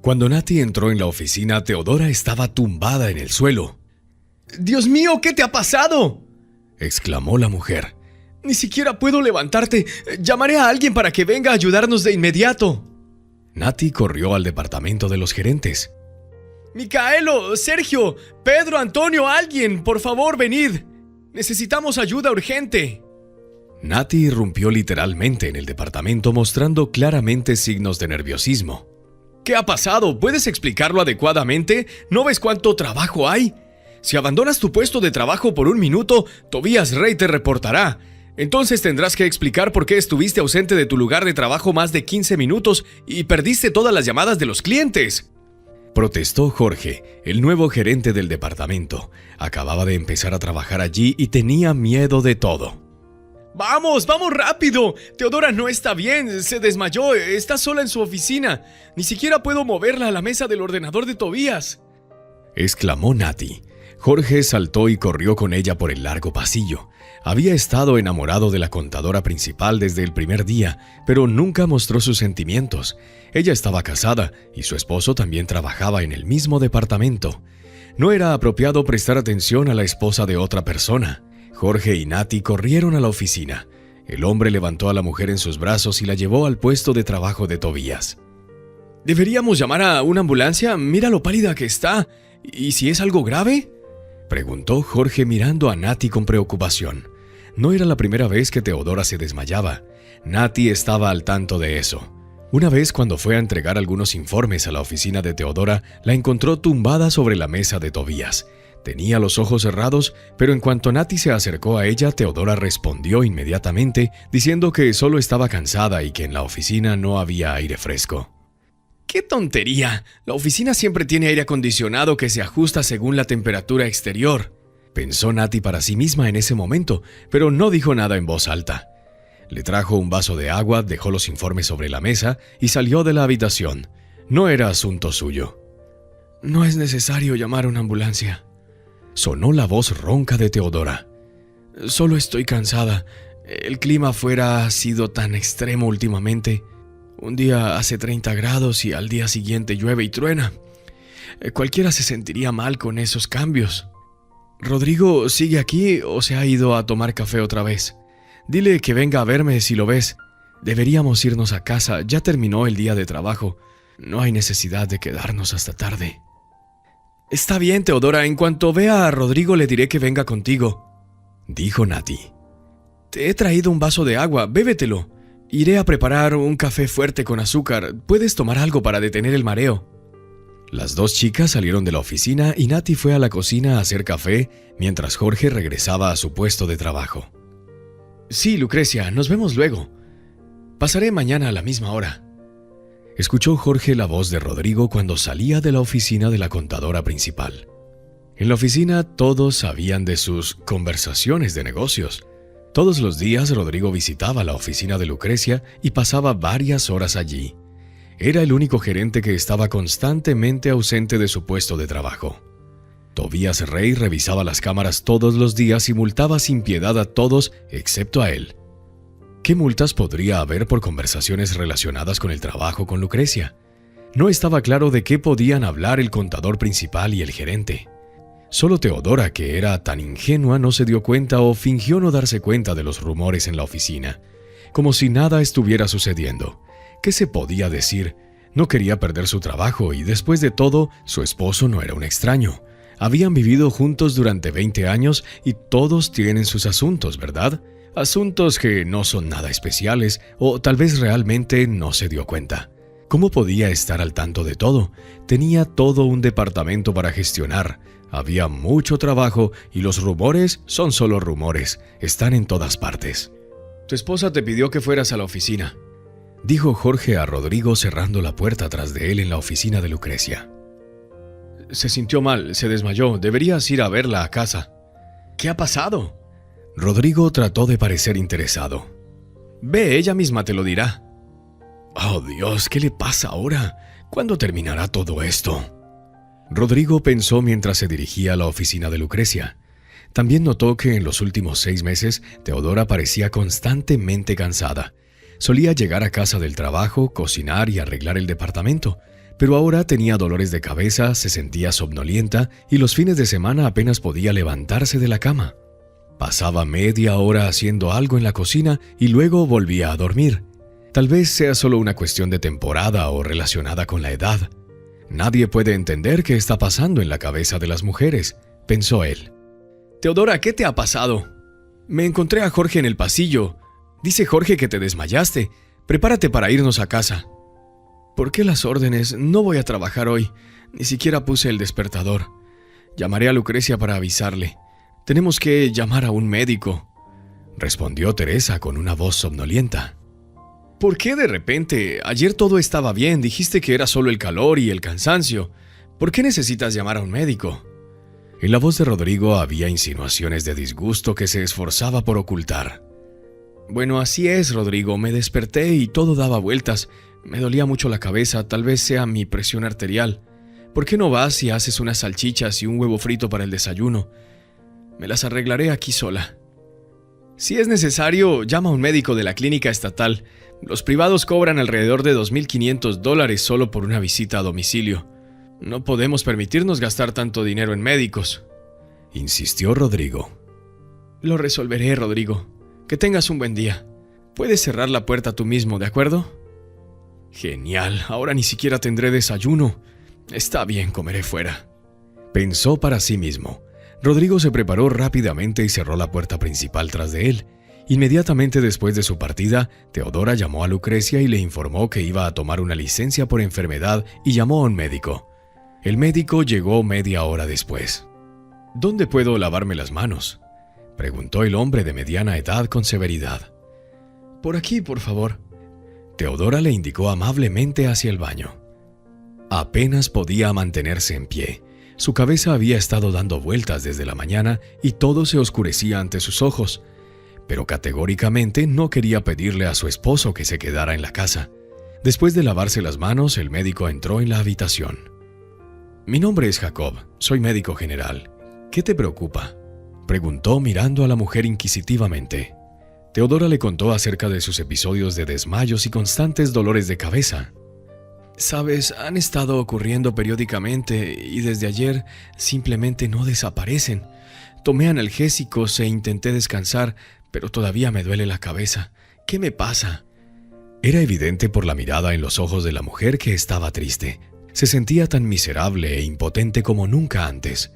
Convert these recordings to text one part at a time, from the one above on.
Cuando Nati entró en la oficina, Teodora estaba tumbada en el suelo. ¡Dios mío! ¿Qué te ha pasado?, exclamó la mujer. Ni siquiera puedo levantarte. Llamaré a alguien para que venga a ayudarnos de inmediato. Nati corrió al departamento de los gerentes. Micaelo, Sergio, Pedro, Antonio, alguien, por favor, venid. Necesitamos ayuda urgente. Nati irrumpió literalmente en el departamento mostrando claramente signos de nerviosismo. ¿Qué ha pasado? ¿Puedes explicarlo adecuadamente? ¿No ves cuánto trabajo hay? Si abandonas tu puesto de trabajo por un minuto, Tobías Rey te reportará. Entonces tendrás que explicar por qué estuviste ausente de tu lugar de trabajo más de 15 minutos y perdiste todas las llamadas de los clientes. Protestó Jorge, el nuevo gerente del departamento. Acababa de empezar a trabajar allí y tenía miedo de todo. ¡Vamos, vamos rápido! Teodora no está bien, se desmayó, está sola en su oficina. Ni siquiera puedo moverla a la mesa del ordenador de Tobías, exclamó Nati. Jorge saltó y corrió con ella por el largo pasillo. Había estado enamorado de la contadora principal desde el primer día, pero nunca mostró sus sentimientos. Ella estaba casada y su esposo también trabajaba en el mismo departamento. No era apropiado prestar atención a la esposa de otra persona. Jorge y Nati corrieron a la oficina. El hombre levantó a la mujer en sus brazos y la llevó al puesto de trabajo de Tobías. ¿Deberíamos llamar a una ambulancia? Mira lo pálida que está. ¿Y si es algo grave?, preguntó Jorge mirando a Nati con preocupación. No era la primera vez que Teodora se desmayaba. Nati estaba al tanto de eso. Una vez, cuando fue a entregar algunos informes a la oficina de Teodora, la encontró tumbada sobre la mesa de Tobías. Tenía los ojos cerrados, pero en cuanto Nati se acercó a ella, Teodora respondió inmediatamente, diciendo que solo estaba cansada y que en la oficina no había aire fresco. ¡Qué tontería! La oficina siempre tiene aire acondicionado que se ajusta según la temperatura exterior, pensó Nati para sí misma en ese momento, pero no dijo nada en voz alta. Le trajo un vaso de agua, dejó los informes sobre la mesa y salió de la habitación. No era asunto suyo. No es necesario llamar a una ambulancia, sonó la voz ronca de Teodora. Solo estoy cansada. El clima afuera ha sido tan extremo últimamente. Un día hace 30 grados y al día siguiente llueve y truena. Cualquiera se sentiría mal con esos cambios. ¿Rodrigo sigue aquí o se ha ido a tomar café otra vez? Dile que venga a verme si lo ves. Deberíamos irnos a casa, ya terminó el día de trabajo. No hay necesidad de quedarnos hasta tarde. Está bien, Teodora, en cuanto vea a Rodrigo le diré que venga contigo, dijo Nati. Te he traído un vaso de agua, bébetelo. Iré a preparar un café fuerte con azúcar. Puedes tomar algo para detener el mareo. Las dos chicas salieron de la oficina y Nati fue a la cocina a hacer café mientras Jorge regresaba a su puesto de trabajo. Sí, Lucrecia, nos vemos luego. Pasaré mañana a la misma hora. Escuchó Jorge la voz de Rodrigo cuando salía de la oficina de la contadora principal. En la oficina todos sabían de sus conversaciones de negocios. Todos los días Rodrigo visitaba la oficina de Lucrecia y pasaba varias horas allí. Era el único gerente que estaba constantemente ausente de su puesto de trabajo. Tobías Rey revisaba las cámaras todos los días y multaba sin piedad a todos excepto a él. ¿Qué multas podría haber por conversaciones relacionadas con el trabajo con Lucrecia? No estaba claro de qué podían hablar el contador principal y el gerente. Solo Teodora, que era tan ingenua, no se dio cuenta o fingió no darse cuenta de los rumores en la oficina, como si nada estuviera sucediendo. ¿Qué se podía decir? No quería perder su trabajo y después de todo, su esposo no era un extraño. Habían vivido juntos durante 20 años y todos tienen sus asuntos, ¿verdad? Asuntos que no son nada especiales o tal vez realmente no se dio cuenta. ¿Cómo podía estar al tanto de todo? Tenía todo un departamento para gestionar. Había mucho trabajo y los rumores son solo rumores. Están en todas partes. Tu esposa te pidió que fueras a la oficina, dijo Jorge a Rodrigo cerrando la puerta tras de él en la oficina de Lucrecia. Se sintió mal, se desmayó. Deberías ir a verla a casa. ¿Qué ha pasado? Rodrigo trató de parecer interesado. Ve, ella misma te lo dirá. Oh Dios, ¿qué le pasa ahora? ¿Cuándo terminará todo esto? Rodrigo pensó mientras se dirigía a la oficina de Lucrecia. También notó que en los últimos 6 meses Teodora parecía constantemente cansada. Solía llegar a casa del trabajo, cocinar y arreglar el departamento, pero ahora tenía dolores de cabeza, se sentía somnolienta y los fines de semana apenas podía levantarse de la cama. Pasaba media hora haciendo algo en la cocina y luego volvía a dormir. Tal vez sea solo una cuestión de temporada o relacionada con la edad. Nadie puede entender qué está pasando en la cabeza de las mujeres, pensó él. Teodora, ¿qué te ha pasado? Me encontré a Jorge en el pasillo. Dice Jorge que te desmayaste. Prepárate para irnos a casa. ¿Por qué las órdenes? No voy a trabajar hoy. Ni siquiera puse el despertador. Llamaré a Lucrecia para avisarle. Tenemos que llamar a un médico, respondió Teresa con una voz somnolienta. ¿Por qué de repente? Ayer todo estaba bien, dijiste que era solo el calor y el cansancio. ¿Por qué necesitas llamar a un médico? En la voz de Rodrigo había insinuaciones de disgusto que se esforzaba por ocultar. Bueno, así es, Rodrigo. Me desperté y todo daba vueltas. Me dolía mucho la cabeza, tal vez sea mi presión arterial. ¿Por qué no vas y haces unas salchichas y un huevo frito para el desayuno? Me las arreglaré aquí sola. Si es necesario, llama a un médico de la clínica estatal. Los privados cobran alrededor de $2,500 solo por una visita a domicilio. No podemos permitirnos gastar tanto dinero en médicos, insistió Rodrigo. Lo resolveré, Rodrigo. Que tengas un buen día. Puedes cerrar la puerta tú mismo, ¿de acuerdo? Genial, ahora ni siquiera tendré desayuno. Está bien, comeré fuera, pensó para sí mismo. Rodrigo se preparó rápidamente y cerró la puerta principal tras de él. Inmediatamente después de su partida, Teodora llamó a Lucrecia y le informó que iba a tomar una licencia por enfermedad y llamó a un médico. El médico llegó media hora después. ¿Dónde puedo lavarme las manos?, preguntó el hombre de mediana edad con severidad. Por aquí, por favor. Teodora le indicó amablemente hacia el baño. Apenas podía mantenerse en pie. Su cabeza había estado dando vueltas desde la mañana y todo se oscurecía ante sus ojos, pero categóricamente no quería pedirle a su esposo que se quedara en la casa. Después de lavarse las manos, el médico entró en la habitación. Mi nombre es Jacob, soy médico general. ¿Qué te preocupa?, preguntó mirando a la mujer inquisitivamente. Teodora le contó acerca de sus episodios de desmayos y constantes dolores de cabeza. Sabes, han estado ocurriendo periódicamente y desde ayer simplemente no desaparecen. Tomé analgésicos e intenté descansar, pero todavía me duele la cabeza. ¿Qué me pasa? Era evidente por la mirada en los ojos de la mujer que estaba triste. Se sentía tan miserable e impotente como nunca antes.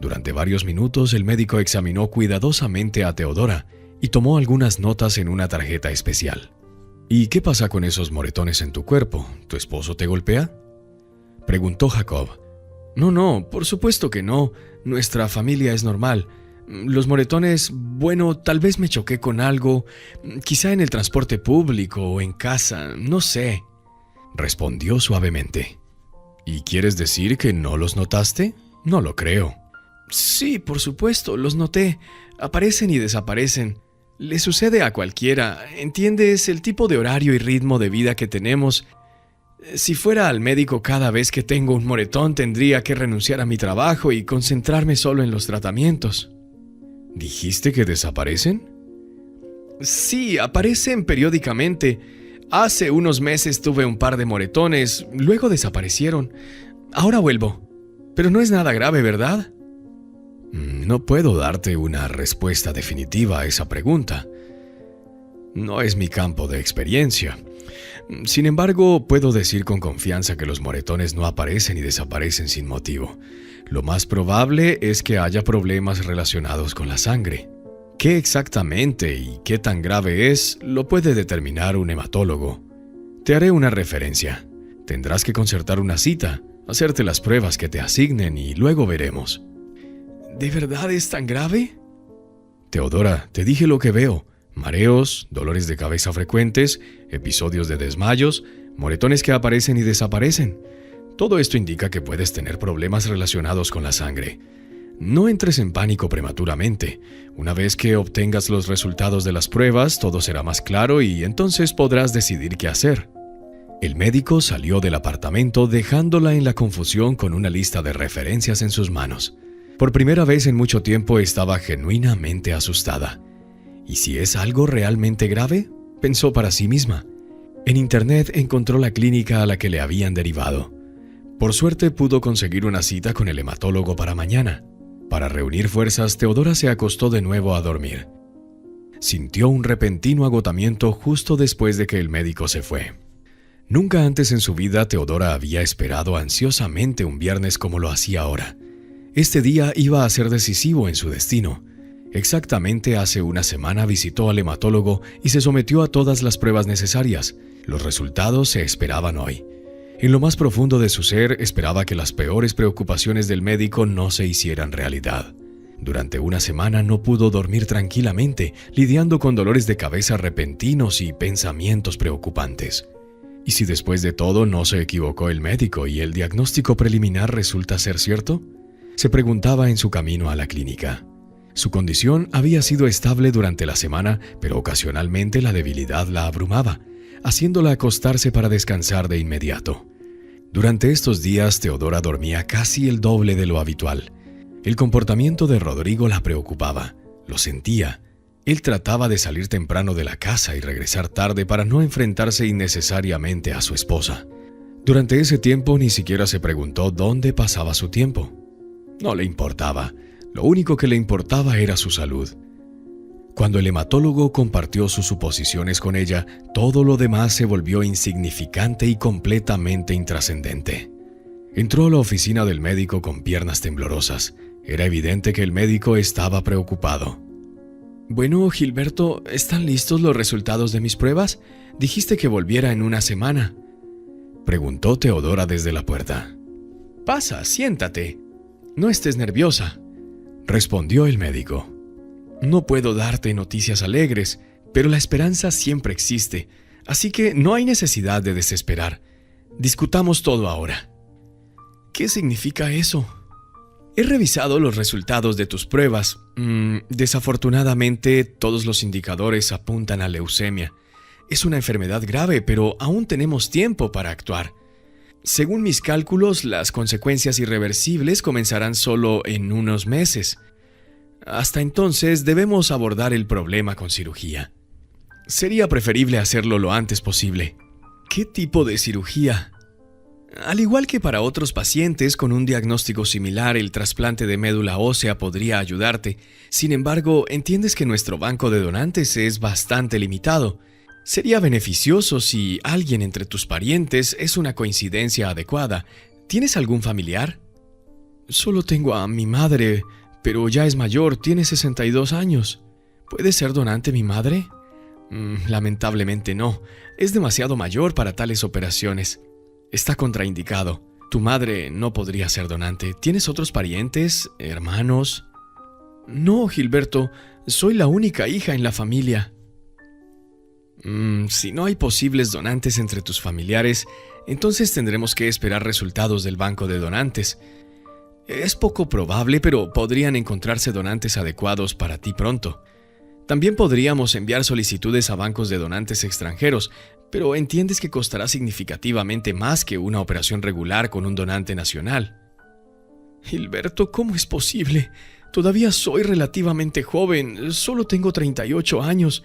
Durante varios minutos el médico examinó cuidadosamente a Teodora y tomó algunas notas en una tarjeta especial. ¿Y qué pasa con esos moretones en tu cuerpo? ¿Tu esposo te golpea?, preguntó Jacob. No, por supuesto que no. Nuestra familia es normal. Los moretones, bueno, tal vez me choqué con algo, quizá en el transporte público o en casa, no sé, respondió suavemente. ¿Y quieres decir que no los notaste? No lo creo. Sí, por supuesto, los noté. Aparecen y desaparecen. Le sucede a cualquiera, ¿entiendes? El tipo de horario y ritmo de vida que tenemos. Si fuera al médico cada vez que tengo un moretón, tendría que renunciar a mi trabajo y concentrarme solo en los tratamientos. ¿Dijiste que desaparecen? Sí, aparecen periódicamente. Hace unos meses tuve un par de moretones, luego desaparecieron. Ahora vuelvo. Pero no es nada grave, ¿verdad? No puedo darte una respuesta definitiva a esa pregunta. No es mi campo de experiencia. Sin embargo, puedo decir con confianza que los moretones no aparecen y desaparecen sin motivo. Lo más probable es que haya problemas relacionados con la sangre. ¿Qué exactamente y qué tan grave es, lo puede determinar un hematólogo? Te haré una referencia. Tendrás que concertar una cita, hacerte las pruebas que te asignen y luego veremos. ¿De verdad es tan grave? Teodora, te dije lo que veo. Mareos, dolores de cabeza frecuentes, episodios de desmayos, moretones que aparecen y desaparecen. Todo esto indica que puedes tener problemas relacionados con la sangre. No entres en pánico prematuramente. Una vez que obtengas los resultados de las pruebas, todo será más claro y entonces podrás decidir qué hacer. El médico salió del apartamento dejándola en la confusión con una lista de referencias en sus manos. Por primera vez en mucho tiempo estaba genuinamente asustada. ¿Y si es algo realmente grave?, pensó para sí misma. En internet encontró la clínica a la que le habían derivado. Por suerte pudo conseguir una cita con el hematólogo para mañana. Para reunir fuerzas, Teodora se acostó de nuevo a dormir. Sintió un repentino agotamiento justo después de que el médico se fue. Nunca antes en su vida Teodora había esperado ansiosamente un viernes como lo hacía ahora. Este día iba a ser decisivo en su destino. Exactamente hace una semana visitó al hematólogo y se sometió a todas las pruebas necesarias. Los resultados se esperaban hoy. En lo más profundo de su ser esperaba que las peores preocupaciones del médico no se hicieran realidad. Durante una semana no pudo dormir tranquilamente, lidiando con dolores de cabeza repentinos y pensamientos preocupantes. ¿Y si después de todo no se equivocó el médico y el diagnóstico preliminar resulta ser cierto? Se preguntaba en su camino a la clínica. Su condición había sido estable durante la semana, pero ocasionalmente la debilidad la abrumaba, haciéndola acostarse para descansar de inmediato. Durante estos días, Teodora dormía casi el doble de lo habitual. El comportamiento de Rodrigo la preocupaba, lo sentía. Él trataba de salir temprano de la casa y regresar tarde para no enfrentarse innecesariamente a su esposa. Durante ese tiempo ni siquiera se preguntó dónde pasaba su tiempo. No le importaba. Lo único que le importaba era su salud. Cuando el hematólogo compartió sus suposiciones con ella, todo lo demás se volvió insignificante y completamente intrascendente. Entró a la oficina del médico con piernas temblorosas. Era evidente que el médico estaba preocupado. Bueno, Gilberto, ¿están listos los resultados de mis pruebas? Dijiste que volviera en una semana. Preguntó Teodora desde la puerta. Pasa, siéntate. No estés nerviosa, respondió el médico. No puedo darte noticias alegres, pero la esperanza siempre existe, así que no hay necesidad de desesperar. Discutamos todo ahora. ¿Qué significa eso? He revisado los resultados de tus pruebas. Desafortunadamente, todos los indicadores apuntan a leucemia. Es una enfermedad grave, pero aún tenemos tiempo para actuar. Según mis cálculos, las consecuencias irreversibles comenzarán solo en unos meses. Hasta entonces, debemos abordar el problema con cirugía. Sería preferible hacerlo lo antes posible. ¿Qué tipo de cirugía? Al igual que para otros pacientes con un diagnóstico similar, el trasplante de médula ósea podría ayudarte. Sin embargo, entiendes que nuestro banco de donantes es bastante limitado. Sería beneficioso si alguien entre tus parientes es una coincidencia adecuada. ¿Tienes algún familiar? Solo tengo a mi madre, pero ya es mayor, tiene 62 años. ¿Puede ser donante mi madre? Lamentablemente no. Es demasiado mayor para tales operaciones. Está contraindicado. Tu madre no podría ser donante. ¿Tienes otros parientes, hermanos? No, Gilberto. Soy la única hija en la familia. Si no hay posibles donantes entre tus familiares, entonces tendremos que esperar resultados del banco de donantes. Es poco probable, pero podrían encontrarse donantes adecuados para ti pronto. También podríamos enviar solicitudes a bancos de donantes extranjeros, pero entiendes que costará significativamente más que una operación regular con un donante nacional. Gilberto, ¿cómo es posible? Todavía soy relativamente joven, solo tengo 38 años.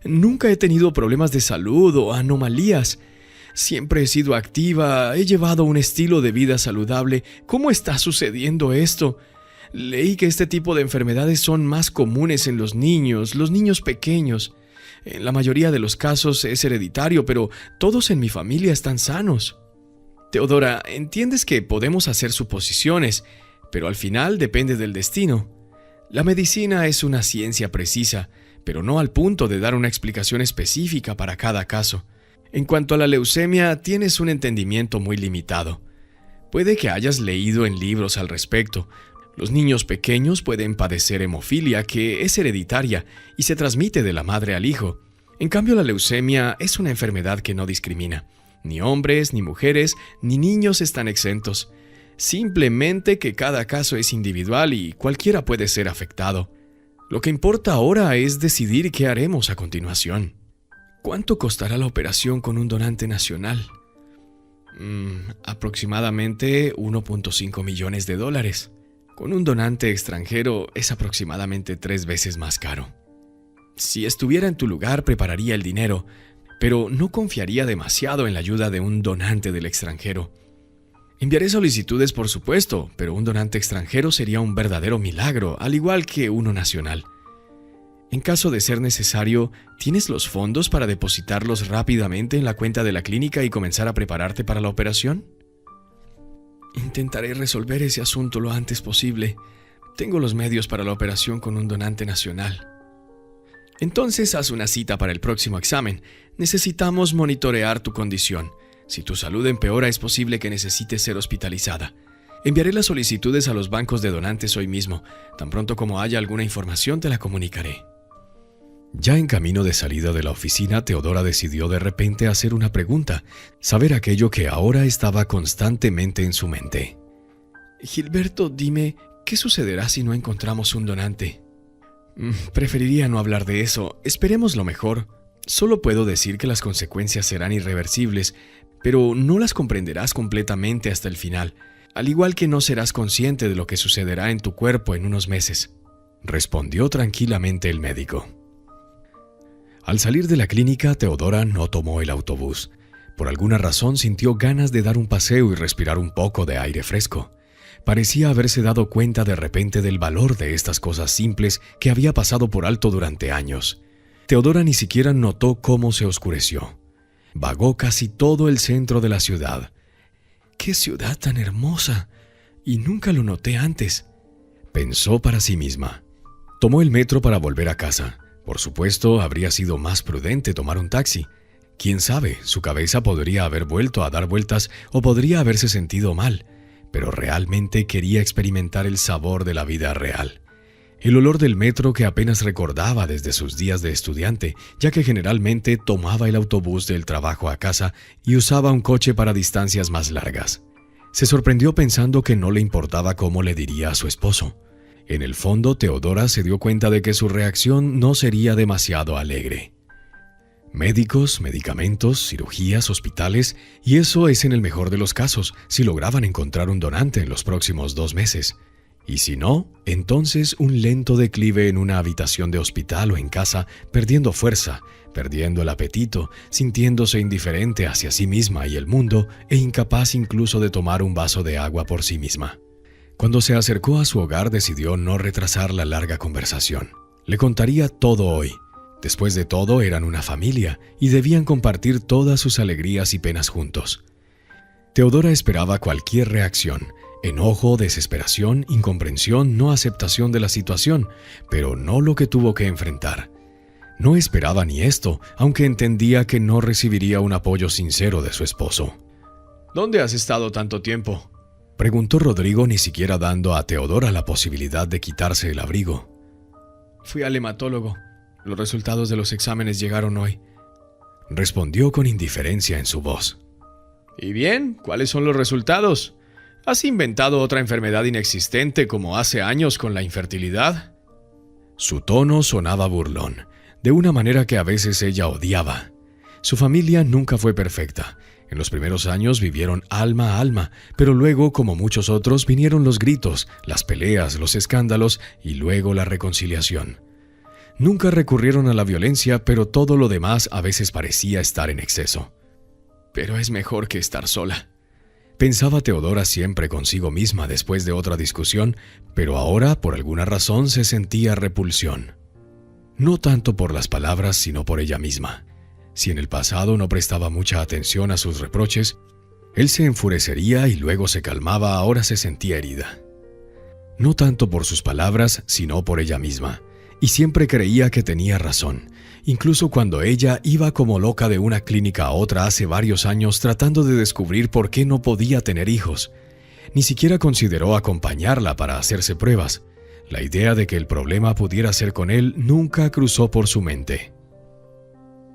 Nunca he tenido problemas de salud o anomalías. Siempre he sido activa, he llevado un estilo de vida saludable. ¿Cómo está sucediendo esto? Leí que este tipo de enfermedades son más comunes en los niños pequeños. En la mayoría de los casos es hereditario, pero todos en mi familia están sanos. Teodora, entiendes que podemos hacer suposiciones, pero al final depende del destino. La medicina es una ciencia precisa, pero no al punto de dar una explicación específica para cada caso. En cuanto a la leucemia, tienes un entendimiento muy limitado. Puede que hayas leído en libros al respecto. Los niños pequeños pueden padecer hemofilia, que es hereditaria y se transmite de la madre al hijo. En cambio, la leucemia es una enfermedad que no discrimina. Ni hombres, ni mujeres, ni niños están exentos. Simplemente que cada caso es individual y cualquiera puede ser afectado. Lo que importa ahora es decidir qué haremos a continuación. ¿Cuánto costará la operación con un donante nacional? Aproximadamente $1.5 millones. Con un donante extranjero es aproximadamente 3 veces más caro. Si estuviera en tu lugar, prepararía el dinero, pero no confiaría demasiado en la ayuda de un donante del extranjero. Enviaré solicitudes, por supuesto, pero un donante extranjero sería un verdadero milagro, al igual que uno nacional. En caso de ser necesario, ¿tienes los fondos para depositarlos rápidamente en la cuenta de la clínica y comenzar a prepararte para la operación? Intentaré resolver ese asunto lo antes posible. Tengo los medios para la operación con un donante nacional. Entonces haz una cita para el próximo examen. Necesitamos monitorear tu condición. Si tu salud empeora, es posible que necesites ser hospitalizada. Enviaré las solicitudes a los bancos de donantes hoy mismo. Tan pronto como haya alguna información, te la comunicaré. Ya en camino de salida de la oficina, Teodora decidió de repente hacer una pregunta, saber aquello que ahora estaba constantemente en su mente. Gilberto, dime, ¿qué sucederá si no encontramos un donante? Preferiría no hablar de eso. Esperemos lo mejor. Solo puedo decir que las consecuencias serán irreversibles, pero no las comprenderás completamente hasta el final, al igual que no serás consciente de lo que sucederá en tu cuerpo en unos meses, respondió tranquilamente el médico. Al salir de la clínica, Teodora no tomó el autobús. Por alguna razón sintió ganas de dar un paseo y respirar un poco de aire fresco. Parecía haberse dado cuenta de repente del valor de estas cosas simples que había pasado por alto durante años. Teodora ni siquiera notó cómo se oscureció. Vagó casi todo el centro de la ciudad. ¡Qué ciudad tan hermosa! Y nunca lo noté antes, pensó para sí misma. Tomó el metro para volver a casa. Por supuesto, habría sido más prudente tomar un taxi. Quién sabe, su cabeza podría haber vuelto a dar vueltas o podría haberse sentido mal, pero realmente quería experimentar el sabor de la vida real. El olor del metro que apenas recordaba desde sus días de estudiante, ya que generalmente tomaba el autobús del trabajo a casa y usaba un coche para distancias más largas. Se sorprendió pensando que no le importaba cómo le diría a su esposo. En el fondo, Teodora se dio cuenta de que su reacción no sería demasiado alegre. Médicos, medicamentos, cirugías, hospitales, y eso es en el mejor de los casos, si lograban encontrar un donante en los próximos 2 meses. Y si no, entonces un lento declive en una habitación de hospital o en casa, perdiendo fuerza, perdiendo el apetito, sintiéndose indiferente hacia sí misma y el mundo, e incapaz incluso de tomar un vaso de agua por sí misma. Cuando se acercó a su hogar, decidió no retrasar la larga conversación. Le contaría todo hoy. Después de todo, eran una familia y debían compartir todas sus alegrías y penas juntos. Teodora esperaba cualquier reacción: enojo, desesperación, incomprensión, no aceptación de la situación, pero no lo que tuvo que enfrentar. No esperaba ni esto, aunque entendía que no recibiría un apoyo sincero de su esposo. ¿Dónde has estado tanto tiempo?, preguntó Rodrigo, ni siquiera dando a Teodora la posibilidad de quitarse el abrigo. Fui al hematólogo. Los resultados de los exámenes llegaron hoy, respondió con indiferencia en su voz. ¿Y bien? ¿Cuáles son los resultados? ¿Has inventado otra enfermedad inexistente como hace años con la infertilidad? Su tono sonaba burlón, de una manera que a veces ella odiaba. Su familia nunca fue perfecta. En los primeros años vivieron alma a alma, pero luego, como muchos otros, vinieron los gritos, las peleas, los escándalos y luego la reconciliación. Nunca recurrieron a la violencia, pero todo lo demás a veces parecía estar en exceso. Pero es mejor que estar sola, pensaba Teodora siempre consigo misma después de otra discusión, pero ahora, por alguna razón, se sentía repulsión. No tanto por las palabras, sino por ella misma. Si en el pasado no prestaba mucha atención a sus reproches, él se enfurecería y luego se calmaba, ahora se sentía herida. No tanto por sus palabras, sino por ella misma. Y siempre creía que tenía razón, incluso cuando ella iba como loca de una clínica a otra hace varios años tratando de descubrir por qué no podía tener hijos. Ni siquiera consideró acompañarla para hacerse pruebas. La idea de que el problema pudiera ser con él nunca cruzó por su mente.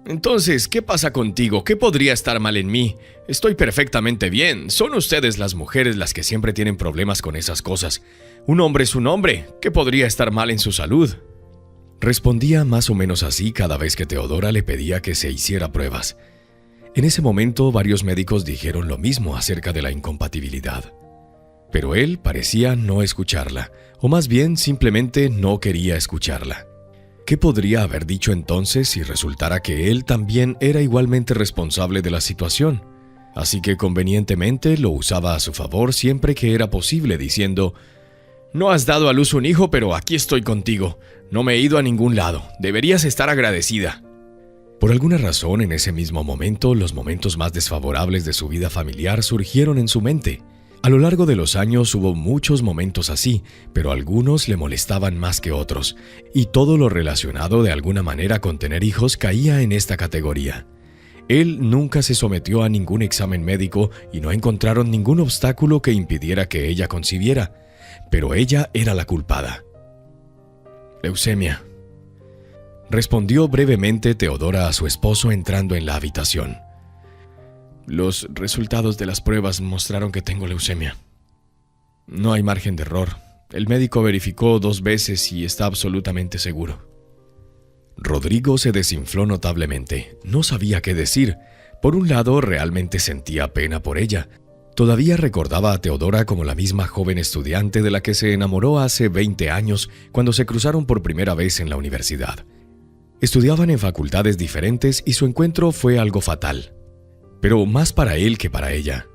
Entonces, ¿qué pasa contigo? ¿Qué podría estar mal en mí? Estoy perfectamente bien. Son ustedes las mujeres las que siempre tienen problemas con esas cosas. Un hombre es un hombre. ¿Qué podría estar mal en su salud? Respondía más o menos así cada vez que Teodora le pedía que se hiciera pruebas. En ese momento, varios médicos dijeron lo mismo acerca de la incompatibilidad. Pero él parecía no escucharla, o más bien simplemente no quería escucharla. ¿Qué podría haber dicho entonces si resultara que él también era igualmente responsable de la situación? así que convenientemente lo usaba a su favor siempre que era posible, diciendo: «No has dado a luz un hijo, pero aquí estoy contigo. No me he ido a ningún lado. Deberías estar agradecida». Por alguna razón, en ese mismo momento, los momentos más desfavorables de su vida familiar surgieron en su mente. A lo largo de los años hubo muchos momentos así, pero algunos le molestaban más que otros, y todo lo relacionado de alguna manera con tener hijos caía en esta categoría. Él nunca se sometió a ningún examen médico y no encontraron ningún obstáculo que impidiera que ella concibiera, pero ella era la culpada. «Leucemia», respondió brevemente Teodora a su esposo entrando en la habitación. «Los resultados de las pruebas mostraron que tengo leucemia. No hay margen de error. El médico verificó 2 veces y está absolutamente seguro». Rodrigo se desinfló notablemente. No sabía qué decir. Por un lado, realmente sentía pena por ella. Todavía recordaba a Teodora como la misma joven estudiante de la que se enamoró hace 20 años cuando se cruzaron por primera vez en la universidad. Estudiaban en facultades diferentes y su encuentro fue algo fatal. Pero más para él que para ella.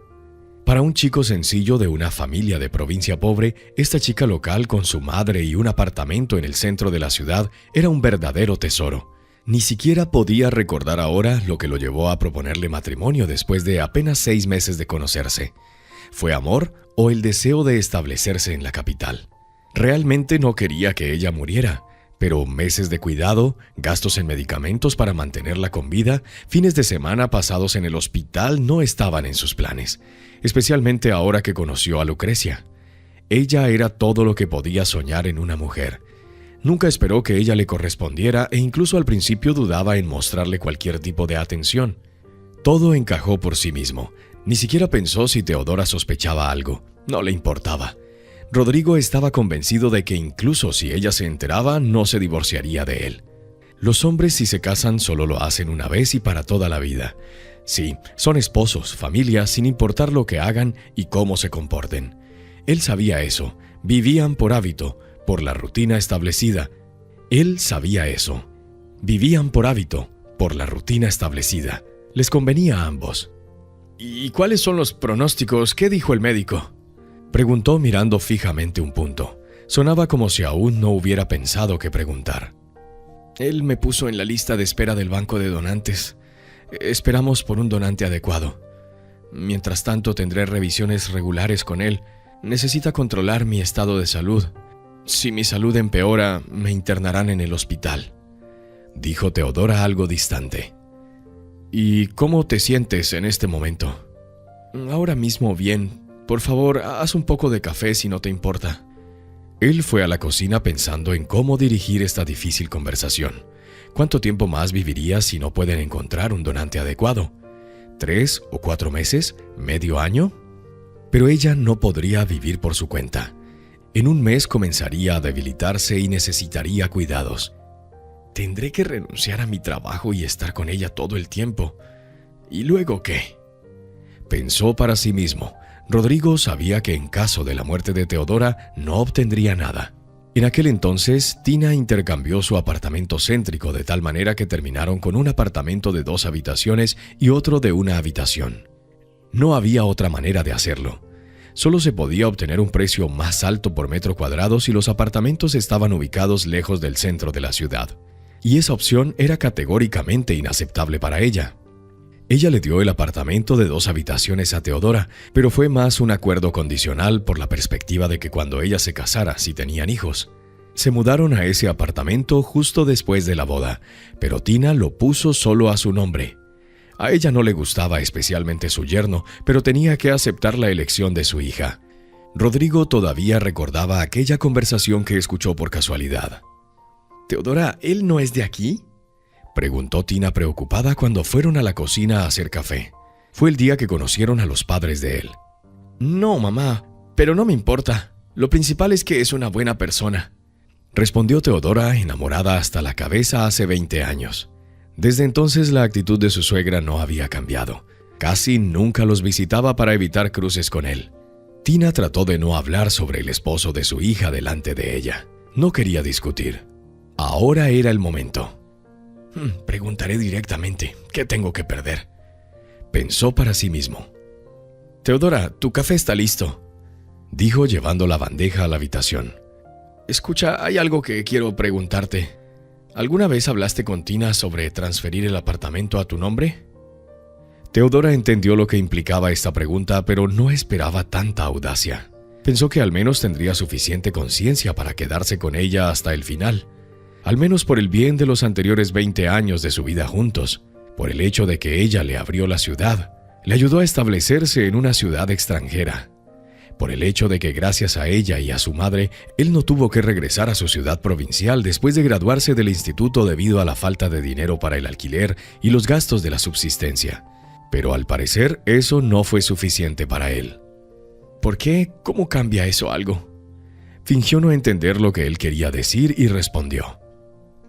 Para un chico sencillo de una familia de provincia pobre, esta chica local con su madre y un apartamento en el centro de la ciudad era un verdadero tesoro. Ni siquiera podía recordar ahora lo que lo llevó a proponerle matrimonio después de apenas 6 meses de conocerse. ¿Fue amor o el deseo de establecerse en la capital? Realmente no quería que ella muriera, pero meses de cuidado, gastos en medicamentos para mantenerla con vida, fines de semana pasados en el hospital no estaban en sus planes, especialmente ahora que conoció a Lucrecia. Ella era todo lo que podía soñar en una mujer. Nunca esperó que ella le correspondiera e incluso al principio dudaba en mostrarle cualquier tipo de atención. Todo encajó por sí mismo. Ni siquiera pensó si Teodora sospechaba algo. No le importaba. Rodrigo estaba convencido de que incluso si ella se enteraba, no se divorciaría de él. Los hombres, si se casan, solo lo hacen una vez y para toda la vida. Sí, son esposos, familias, sin importar lo que hagan y cómo se comporten. Él sabía eso. Vivían por hábito, por la rutina establecida. Él sabía eso. Vivían por hábito, por la rutina establecida. Les convenía a ambos. «¿Y cuáles son los pronósticos? ¿Qué dijo el médico?», preguntó mirando fijamente un punto. Sonaba como si aún no hubiera pensado qué preguntar. «Él me puso en la lista de espera del banco de donantes. Esperamos por un donante adecuado. Mientras tanto tendré revisiones regulares con él. Necesita controlar mi estado de salud. Si mi salud empeora, me internarán en el hospital», dijo Teodora algo distante. «¿Y cómo te sientes en este momento?». «Ahora mismo bien. Por favor, haz un poco de café si no te importa». Él fue a la cocina pensando en cómo dirigir esta difícil conversación. ¿Cuánto tiempo más viviría si no pueden encontrar un donante adecuado? ¿3 o 4 meses? ¿Medio año? Pero ella no podría vivir por su cuenta. En un mes comenzaría a debilitarse y necesitaría cuidados. «Tendré que renunciar a mi trabajo y estar con ella todo el tiempo. ¿Y luego qué?», pensó para sí mismo. Rodrigo sabía que en caso de la muerte de Teodora no obtendría nada. En aquel entonces, Tina intercambió su apartamento céntrico de tal manera que terminaron con un apartamento de 2 habitaciones y otro de 1 habitación. No había otra manera de hacerlo. Solo se podía obtener un precio más alto por metro cuadrado si los apartamentos estaban ubicados lejos del centro de la ciudad. Y esa opción era categóricamente inaceptable para ella. Ella le dio el apartamento de 2 habitaciones a Teodora, pero fue más un acuerdo condicional por la perspectiva de que cuando ella se casara, si tenían hijos. Se mudaron a ese apartamento justo después de la boda, pero Tina lo puso solo a su nombre. A ella no le gustaba especialmente su yerno, pero tenía que aceptar la elección de su hija. Rodrigo todavía recordaba aquella conversación que escuchó por casualidad. «Teodora, ¿él no es de aquí?», preguntó Tina preocupada cuando fueron a la cocina a hacer café. Fue el día que conocieron a los padres de él. «No, mamá, pero no me importa. Lo principal es que es una buena persona», respondió Teodora, enamorada hasta la cabeza hace 20 años. Desde entonces la actitud de su suegra no había cambiado. Casi nunca los visitaba para evitar cruces con él. Tina trató de no hablar sobre el esposo de su hija delante de ella. No quería discutir. Ahora era el momento. «Preguntaré directamente. ¿Qué tengo que perder?», pensó para sí mismo. «Teodora, tu café está listo», dijo llevando la bandeja a la habitación. «Escucha, hay algo que quiero preguntarte. ¿Alguna vez hablaste con Tina sobre transferir el apartamento a tu nombre?» Teodora entendió lo que implicaba esta pregunta, pero no esperaba tanta audacia. Pensó que al menos tendría suficiente conciencia para quedarse con ella hasta el final, al menos por el bien de los anteriores 20 años de su vida juntos, por el hecho de que ella le abrió la ciudad, le ayudó a establecerse en una ciudad extranjera, por el hecho de que gracias a ella y a su madre, él no tuvo que regresar a su ciudad provincial después de graduarse del instituto debido a la falta de dinero para el alquiler y los gastos de la subsistencia. Pero al parecer eso no fue suficiente para él. ¿Por qué? ¿Cómo cambia eso algo? Fingió no entender lo que él quería decir y respondió.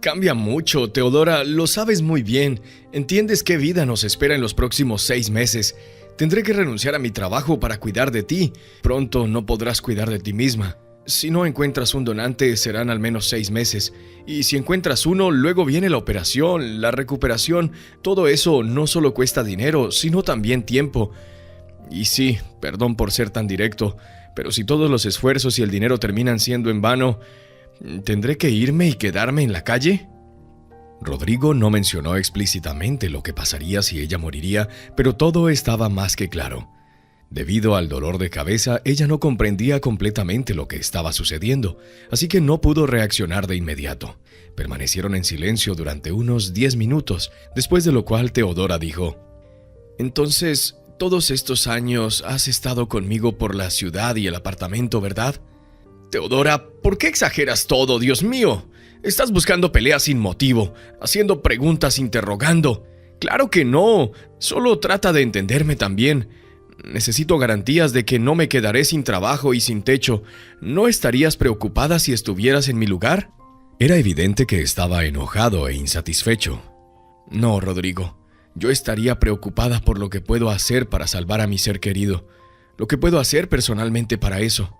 «Cambia mucho, Teodora, lo sabes muy bien. ¿Entiendes qué vida nos espera en los próximos 6 meses? Tendré que renunciar a mi trabajo para cuidar de ti. Pronto no podrás cuidar de ti misma. Si no encuentras un donante, serán al menos 6 meses. Y si encuentras uno, luego viene la operación, la recuperación. Todo eso no solo cuesta dinero, sino también tiempo. Y sí, perdón por ser tan directo, pero si todos los esfuerzos y el dinero terminan siendo en vano, ¿tendré que irme y quedarme en la calle?» Rodrigo no mencionó explícitamente lo que pasaría si ella moriría, pero todo estaba más que claro. Debido al dolor de cabeza, ella no comprendía completamente lo que estaba sucediendo, así que no pudo reaccionar de inmediato. Permanecieron en silencio durante unos 10 minutos, después de lo cual Teodora dijo: «Entonces, todos estos años has estado conmigo por la ciudad y el apartamento, ¿verdad?» «Teodora, ¿por qué exageras todo, Dios mío? Estás buscando peleas sin motivo, haciendo preguntas interrogando. Claro que no, solo trata de entenderme también. Necesito garantías de que no me quedaré sin trabajo y sin techo. ¿No estarías preocupada si estuvieras en mi lugar?» Era evidente que estaba enojado e insatisfecho. «No, Rodrigo, yo estaría preocupada por lo que puedo hacer para salvar a mi ser querido, lo que puedo hacer personalmente para eso.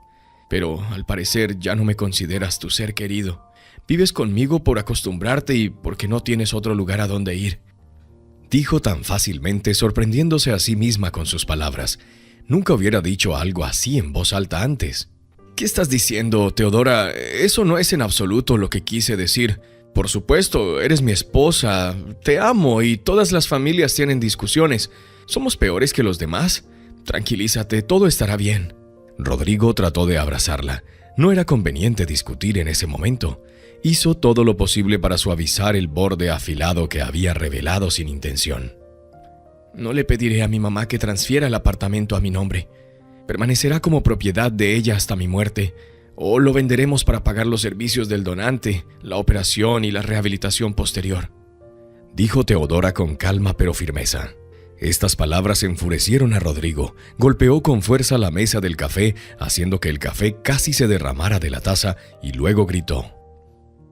Pero al parecer ya no me consideras tu ser querido. Vives conmigo por acostumbrarte y porque no tienes otro lugar a donde ir», dijo tan fácilmente, sorprendiéndose a sí misma con sus palabras. Nunca hubiera dicho algo así en voz alta antes. «¿Qué estás diciendo, Teodora? Eso no es en absoluto lo que quise decir. Por supuesto, eres mi esposa, te amo y todas las familias tienen discusiones. ¿Somos peores que los demás? Tranquilízate, todo estará bien». Rodrigo trató de abrazarla. No era conveniente discutir en ese momento. Hizo todo lo posible para suavizar el borde afilado que había revelado sin intención. «No le pediré a mi mamá que transfiera el apartamento a mi nombre. Permanecerá como propiedad de ella hasta mi muerte, o lo venderemos para pagar los servicios del donante, la operación y la rehabilitación posterior», dijo Teodora con calma pero firmeza. Estas palabras enfurecieron a Rodrigo. Golpeó con fuerza la mesa del café, haciendo que el café casi se derramara de la taza, y luego gritó: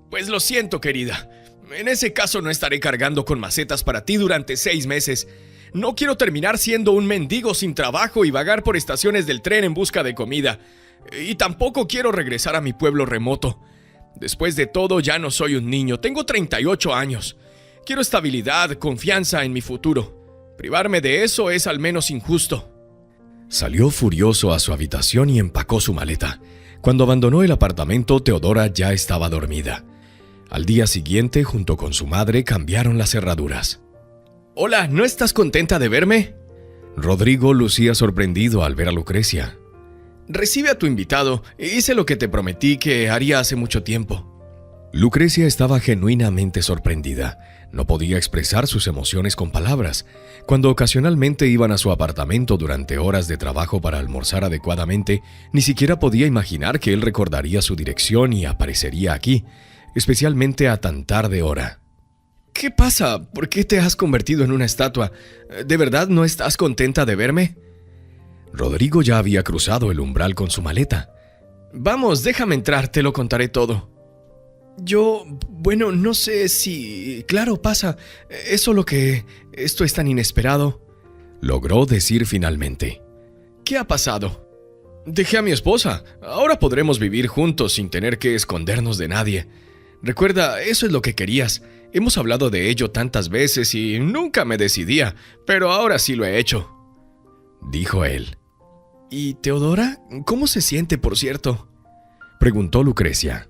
«Pues lo siento, querida. En ese caso no estaré cargando con macetas para ti durante 6 meses. No quiero terminar siendo un mendigo sin trabajo y vagar por estaciones del tren en busca de comida. Y tampoco quiero regresar a mi pueblo remoto. Después de todo, ya no soy un niño. Tengo 38 años. Quiero estabilidad, confianza en mi futuro. Privarme de eso es al menos injusto». Salió furioso a su habitación y empacó su maleta. Cuando abandonó el apartamento, Teodora ya estaba dormida. Al día siguiente, junto con su madre, cambiaron las cerraduras. «Hola, ¿no estás contenta de verme?» Rodrigo lucía sorprendido al ver a Lucrecia. «Recibe a tu invitado. Hice lo que te prometí que haría hace mucho tiempo». Lucrecia estaba genuinamente sorprendida. No podía expresar sus emociones con palabras. Cuando ocasionalmente iban a su apartamento durante horas de trabajo para almorzar adecuadamente, ni siquiera podía imaginar que él recordaría su dirección y aparecería aquí, especialmente a tan tarde hora. «¿Qué pasa? ¿Por qué te has convertido en una estatua? ¿De verdad no estás contenta de verme?» Rodrigo ya había cruzado el umbral con su maleta. «Vamos, déjame entrar, te lo contaré todo». Bueno, no sé si... Claro, pasa. Es solo que esto es tan inesperado», logró decir finalmente. «¿Qué ha pasado?» «Dejé a mi esposa. Ahora podremos vivir juntos sin tener que escondernos de nadie. Recuerda, eso es lo que querías. Hemos hablado de ello tantas veces y nunca me decidía, pero ahora sí lo he hecho», dijo él. «¿Y Teodora? ¿Cómo se siente, por cierto?», preguntó Lucrecia.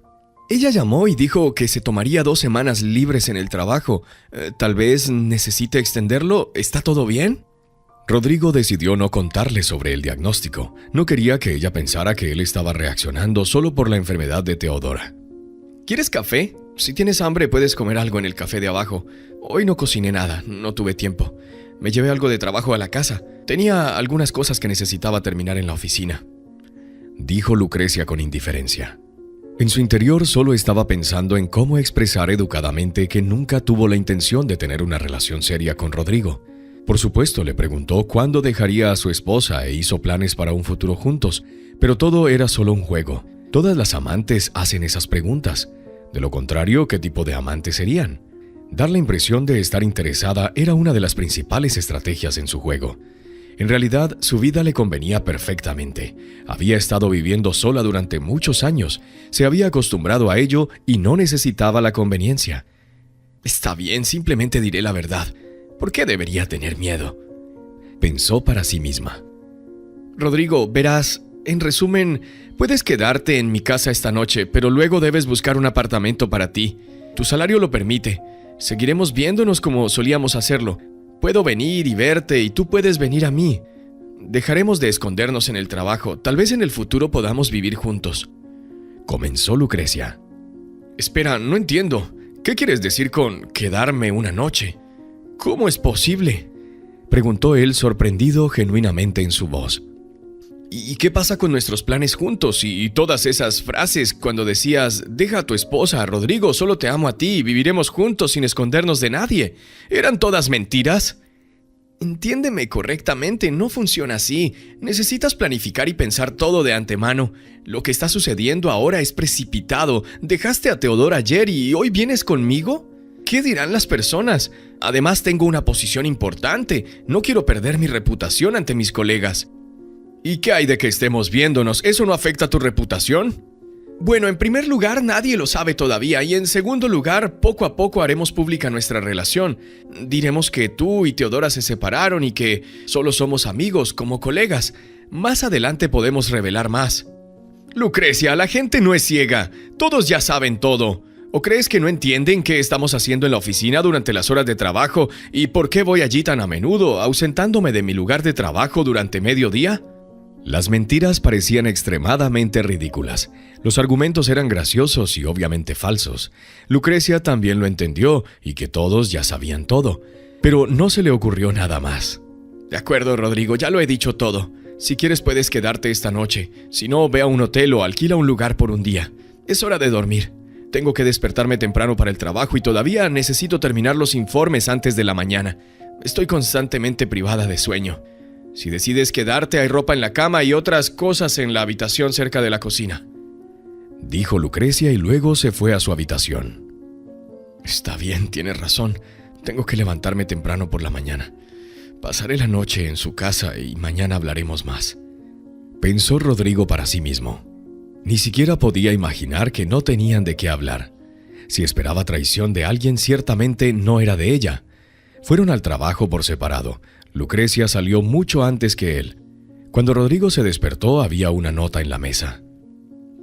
«Ella llamó y dijo que se tomaría 2 semanas libres en el trabajo. Tal vez necesite extenderlo. ¿Está todo bien?». Rodrigo decidió no contarle sobre el diagnóstico. No quería que ella pensara que él estaba reaccionando solo por la enfermedad de Teodora. «¿Quieres café? Si tienes hambre puedes comer algo en el café de abajo. Hoy no cociné nada, no tuve tiempo. Me llevé algo de trabajo a la casa. Tenía algunas cosas que necesitaba terminar en la oficina», dijo Lucrecia con indiferencia. En su interior solo estaba pensando en cómo expresar educadamente que nunca tuvo la intención de tener una relación seria con Rodrigo. Por supuesto, le preguntó cuándo dejaría a su esposa e hizo planes para un futuro juntos, pero todo era solo un juego. Todas las amantes hacen esas preguntas. De lo contrario, ¿qué tipo de amantes serían? Dar la impresión de estar interesada era una de las principales estrategias en su juego. En realidad, su vida le convenía perfectamente. Había estado viviendo sola durante muchos años, se había acostumbrado a ello y no necesitaba la conveniencia. «Está bien, simplemente diré la verdad. ¿Por qué debería tener miedo?», pensó para sí misma. «Rodrigo, verás, en resumen, puedes quedarte en mi casa esta noche, pero luego debes buscar un apartamento para ti. Tu salario lo permite. Seguiremos viéndonos como solíamos hacerlo. Puedo venir y verte y tú puedes venir a mí. Dejaremos de escondernos en el trabajo. Tal vez en el futuro podamos vivir juntos», comenzó Lucrecia. «Espera, no entiendo. ¿Qué quieres decir con quedarme una noche? ¿Cómo es posible?», preguntó él, sorprendido genuinamente en su voz. «¿Y qué pasa con nuestros planes juntos y todas esas frases cuando decías, deja a tu esposa, Rodrigo, solo te amo a ti y viviremos juntos sin escondernos de nadie? ¿Eran todas mentiras?». «Entiéndeme correctamente, no funciona así. Necesitas planificar y pensar todo de antemano. Lo que está sucediendo ahora es precipitado. Dejaste a Teodora ayer y hoy vienes conmigo. ¿Qué dirán las personas? Además tengo una posición importante. No quiero perder mi reputación ante mis colegas». «¿Y qué hay de que estemos viéndonos? ¿Eso no afecta tu reputación?». «Bueno, en primer lugar, nadie lo sabe todavía. Y en segundo lugar, poco a poco haremos pública nuestra relación. Diremos que tú y Teodora se separaron y que solo somos amigos, como colegas. Más adelante podemos revelar más». «Lucrecia, la gente no es ciega. Todos ya saben todo. ¿O crees que no entienden qué estamos haciendo en la oficina durante las horas de trabajo y por qué voy allí tan a menudo, ausentándome de mi lugar de trabajo durante mediodía?». Las mentiras parecían extremadamente ridículas. Los argumentos eran graciosos y obviamente falsos. Lucrecia también lo entendió y que todos ya sabían todo, pero no se le ocurrió nada más. «De acuerdo, Rodrigo, ya lo he dicho todo. Si quieres puedes quedarte esta noche. Si no, ve a un hotel o alquila un lugar por un día. Es hora de dormir. Tengo que despertarme temprano para el trabajo y todavía necesito terminar los informes antes de la mañana. Estoy constantemente privada de sueño. Si decides quedarte, hay ropa en la cama y otras cosas en la habitación cerca de la cocina», dijo Lucrecia y luego se fue a su habitación. «Está bien, tienes razón. Tengo que levantarme temprano por la mañana. Pasaré la noche en su casa y mañana hablaremos más», pensó Rodrigo para sí mismo. Ni siquiera podía imaginar que no tenían de qué hablar. Si esperaba traición de alguien, ciertamente no era de ella. Fueron al trabajo por separado. Lucrecia salió mucho antes que él. Cuando Rodrigo se despertó, había una nota en la mesa.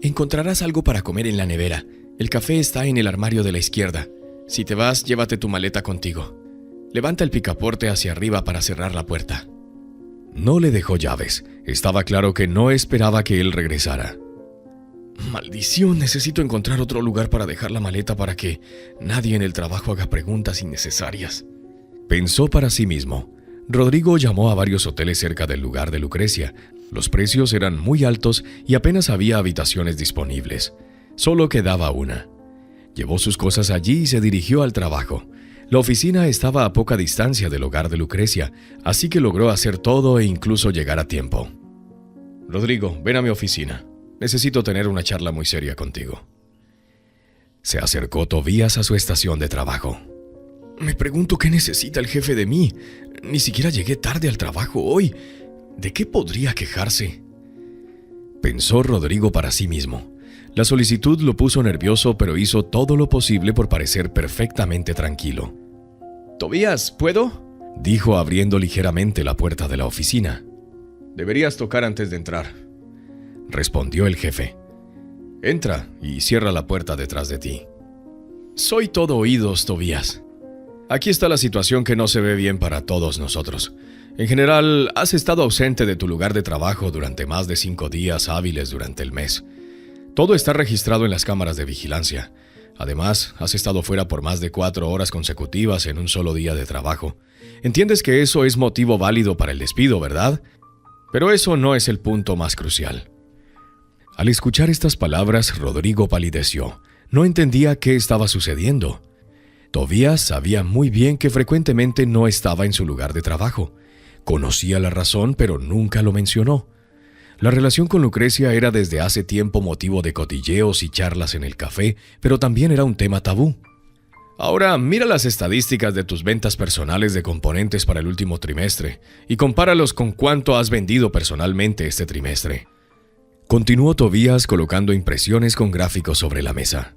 «Encontrarás algo para comer en la nevera. El café está en el armario de la izquierda. Si te vas, llévate tu maleta contigo. Levanta el picaporte hacia arriba para cerrar la puerta». No le dejó llaves. Estaba claro que no esperaba que él regresara. «Maldición, necesito encontrar otro lugar para dejar la maleta para que nadie en el trabajo haga preguntas innecesarias», pensó para sí mismo. Rodrigo llamó a varios hoteles cerca del lugar de Lucrecia. Los precios eran muy altos y apenas había habitaciones disponibles. Solo quedaba una. Llevó sus cosas allí y se dirigió al trabajo. La oficina estaba a poca distancia del hogar de Lucrecia, así que logró hacer todo e incluso llegar a tiempo. «Rodrigo, ven a mi oficina. Necesito tener una charla muy seria contigo». Se acercó Tobías a su estación de trabajo. «Me pregunto qué necesita el jefe de mí. Ni siquiera llegué tarde al trabajo hoy. ¿De qué podría quejarse?», pensó Rodrigo para sí mismo. La solicitud lo puso nervioso, pero hizo todo lo posible por parecer perfectamente tranquilo. «Tobías, ¿puedo?», dijo abriendo ligeramente la puerta de la oficina. «Deberías tocar antes de entrar», respondió el jefe. «Entra y cierra la puerta detrás de ti». «Soy todo oídos, Tobías». «Aquí está la situación que no se ve bien para todos nosotros. En general, has estado ausente de tu lugar de trabajo durante más de 5 días hábiles durante el mes. Todo está registrado en las cámaras de vigilancia. Además, has estado fuera por más de 4 horas consecutivas en un solo día de trabajo. Entiendes que eso es motivo válido para el despido, ¿verdad? Pero eso no es el punto más crucial». Al escuchar estas palabras, Rodrigo palideció. No entendía qué estaba sucediendo. Tobías sabía muy bien que frecuentemente no estaba en su lugar de trabajo. Conocía la razón, pero nunca lo mencionó. La relación con Lucrecia era desde hace tiempo motivo de cotilleos y charlas en el café, pero también era un tema tabú. «Ahora mira las estadísticas de tus ventas personales de componentes para el último trimestre y compáralos con cuánto has vendido personalmente este trimestre». Continuó Tobías colocando impresiones con gráficos sobre la mesa.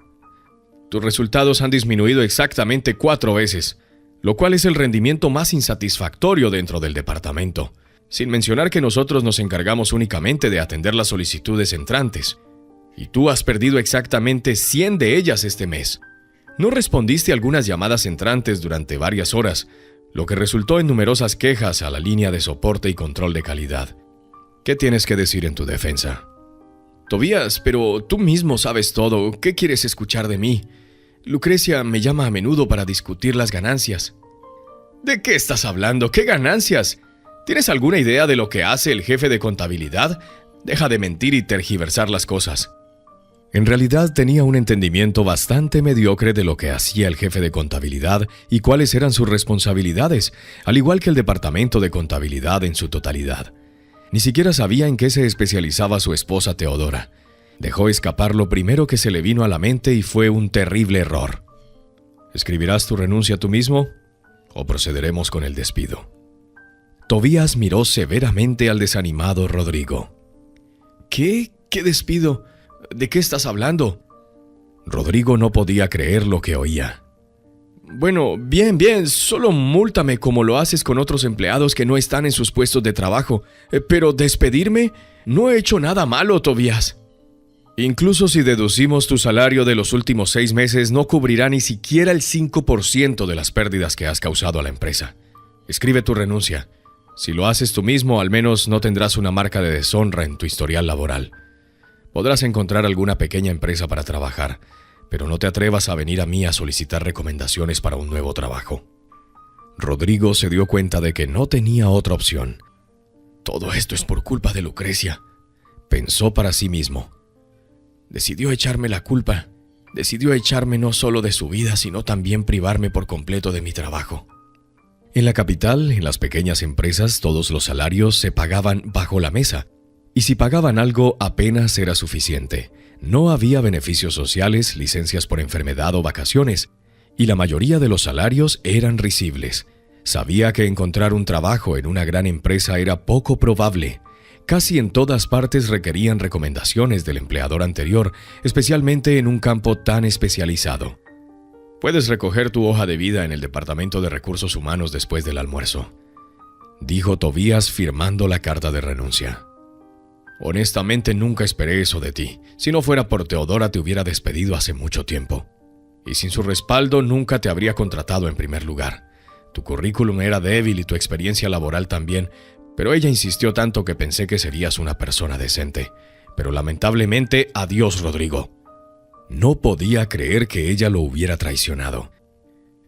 «Tus resultados han disminuido exactamente 4 veces, lo cual es el rendimiento más insatisfactorio dentro del departamento, sin mencionar que nosotros nos encargamos únicamente de atender las solicitudes entrantes. Y tú has perdido exactamente 100 de ellas este mes. No respondiste a algunas llamadas entrantes durante varias horas, lo que resultó en numerosas quejas a la línea de soporte y control de calidad. ¿Qué tienes que decir en tu defensa?» «Tobías, pero tú mismo sabes todo. ¿Qué quieres escuchar de mí? Lucrecia me llama a menudo para discutir las ganancias». «¿De qué estás hablando? ¿Qué ganancias? ¿Tienes alguna idea de lo que hace el jefe de contabilidad? Deja de mentir y tergiversar las cosas». En realidad tenía un entendimiento bastante mediocre de lo que hacía el jefe de contabilidad y cuáles eran sus responsabilidades, al igual que el departamento de contabilidad en su totalidad. Ni siquiera sabía en qué se especializaba su esposa Teodora. Dejó escapar lo primero que se le vino a la mente y fue un terrible error. ¿Escribirás tu renuncia tú mismo o procederemos con el despido? Tobías miró severamente al desanimado Rodrigo. ¿Qué? ¿Qué despido? ¿De qué estás hablando? Rodrigo no podía creer lo que oía. «Bueno, bien, solo múltame como lo haces con otros empleados que no están en sus puestos de trabajo. Pero despedirme, no he hecho nada malo, Tobías». «Incluso si deducimos tu salario de los últimos 6 meses, no cubrirá ni siquiera el 5% de las pérdidas que has causado a la empresa. Escribe tu renuncia. Si lo haces tú mismo, al menos no tendrás una marca de deshonra en tu historial laboral. Podrás encontrar alguna pequeña empresa para trabajar, pero no te atrevas a venir a mí a solicitar recomendaciones para un nuevo trabajo». Rodrigo se dio cuenta de que no tenía otra opción. «Todo esto es por culpa de Lucrecia», pensó para sí mismo. «Decidió echarme la culpa. Decidió echarme no solo de su vida, sino también privarme por completo de mi trabajo». En la capital, en las pequeñas empresas, todos los salarios se pagaban bajo la mesa. Y si pagaban algo, apenas era suficiente. No había beneficios sociales, licencias por enfermedad o vacaciones, y la mayoría de los salarios eran risibles. Sabía que encontrar un trabajo en una gran empresa era poco probable. Casi en todas partes requerían recomendaciones del empleador anterior, especialmente en un campo tan especializado. «Puedes recoger tu hoja de vida en el Departamento de Recursos Humanos después del almuerzo», dijo Tobías firmando la carta de renuncia. «Honestamente nunca esperé eso de ti. Si no fuera por Teodora te hubiera despedido hace mucho tiempo. Y sin su respaldo nunca te habría contratado en primer lugar. Tu currículum era débil y tu experiencia laboral también, pero ella insistió tanto que pensé que serías una persona decente. Pero lamentablemente, adiós, Rodrigo». No podía creer que ella lo hubiera traicionado.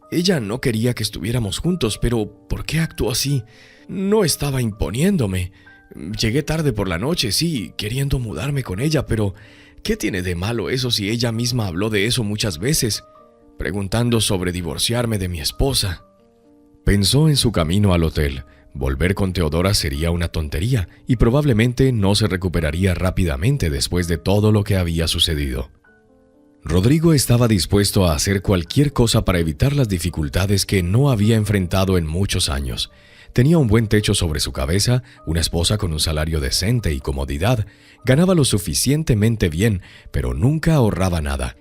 «Ella no quería que estuviéramos juntos, pero ¿por qué actuó así? No estaba imponiéndome. Llegué tarde por la noche, sí, queriendo mudarme con ella, pero ¿qué tiene de malo eso si ella misma habló de eso muchas veces, preguntando sobre divorciarme de mi esposa?» Pensó en su camino al hotel. Volver con Teodora sería una tontería y probablemente no se recuperaría rápidamente después de todo lo que había sucedido. Rodrigo estaba dispuesto a hacer cualquier cosa para evitar las dificultades que no había enfrentado en muchos años. Tenía un buen techo sobre su cabeza, una esposa con un salario decente y comodidad, ganaba lo suficientemente bien, pero nunca ahorraba nada.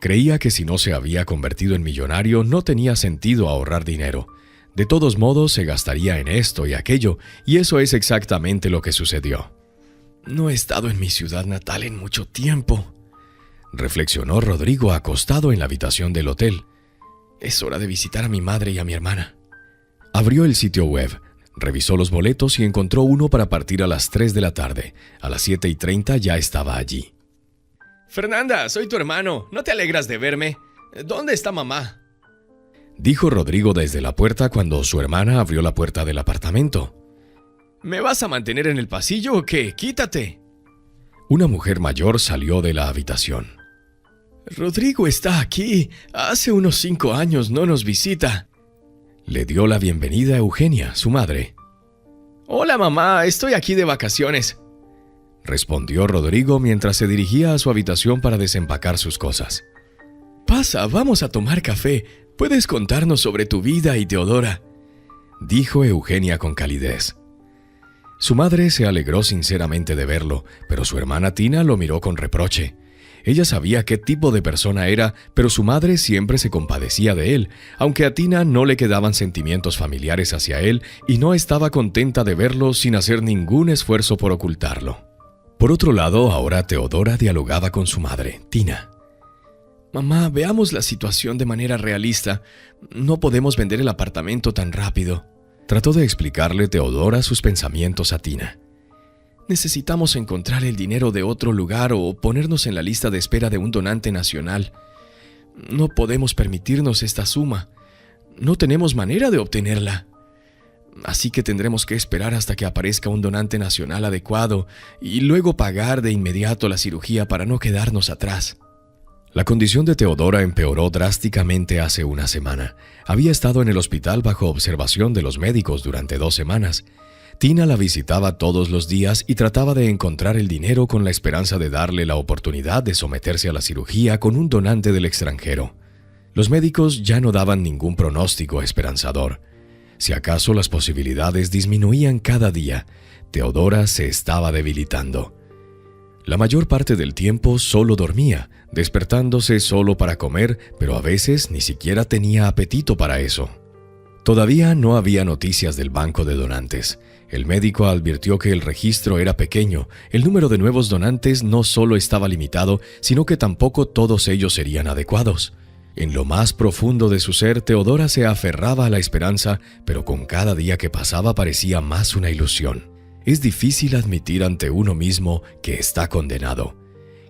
Creía que si no se había convertido en millonario no tenía sentido ahorrar dinero. De todos modos se gastaría en esto y aquello, y eso es exactamente lo que sucedió. No he estado en mi ciudad natal en mucho tiempo, reflexionó Rodrigo acostado en la habitación del hotel. Es hora de visitar a mi madre y a mi hermana. Abrió el sitio web, revisó los boletos y encontró uno para partir a las 3 de la tarde. A las 7:30 ya estaba allí. Fernanda, soy tu hermano. ¿No te alegras de verme? ¿Dónde está mamá?, dijo Rodrigo desde la puerta cuando su hermana abrió la puerta del apartamento. ¿Me vas a mantener en el pasillo o qué? ¡Quítate! Una mujer mayor salió de la habitación. Rodrigo está aquí. Hace unos 5 años no nos visita. Le dio la bienvenida a Eugenia, su madre. Hola mamá, estoy aquí de vacaciones, respondió Rodrigo mientras se dirigía a su habitación para desempacar sus cosas. Pasa, vamos a tomar café. ¿Puedes contarnos sobre tu vida y Teodora?, dijo Eugenia con calidez. Su madre se alegró sinceramente de verlo, pero su hermana Tina lo miró con reproche. Ella sabía qué tipo de persona era, pero su madre siempre se compadecía de él, aunque a Tina no le quedaban sentimientos familiares hacia él y no estaba contenta de verlo sin hacer ningún esfuerzo por ocultarlo. Por otro lado, ahora Teodora dialogaba con su madre, Tina. Mamá, veamos la situación de manera realista. No podemos vender el apartamento tan rápido. Trató de explicarle Teodora sus pensamientos a Tina. Necesitamos encontrar el dinero de otro lugar o ponernos en la lista de espera de un donante nacional. No podemos permitirnos esta suma. No tenemos manera de obtenerla. Así que tendremos que esperar hasta que aparezca un donante nacional adecuado y luego pagar de inmediato la cirugía para no quedarnos atrás. La condición de Teodora empeoró drásticamente hace una semana. Había estado en el hospital bajo observación de los médicos durante 2 semanas. Tina la visitaba todos los días y trataba de encontrar el dinero con la esperanza de darle la oportunidad de someterse a la cirugía con un donante del extranjero. Los médicos ya no daban ningún pronóstico esperanzador. Si acaso las posibilidades disminuían cada día, Teodora se estaba debilitando. La mayor parte del tiempo solo dormía, despertándose solo para comer, pero a veces ni siquiera tenía apetito para eso. Todavía no había noticias del banco de donantes. El médico advirtió que el registro era pequeño, el número de nuevos donantes no solo estaba limitado, sino que tampoco todos ellos serían adecuados. En lo más profundo de su ser, Teodora se aferraba a la esperanza, pero con cada día que pasaba parecía más una ilusión. Es difícil admitir ante uno mismo que está condenado.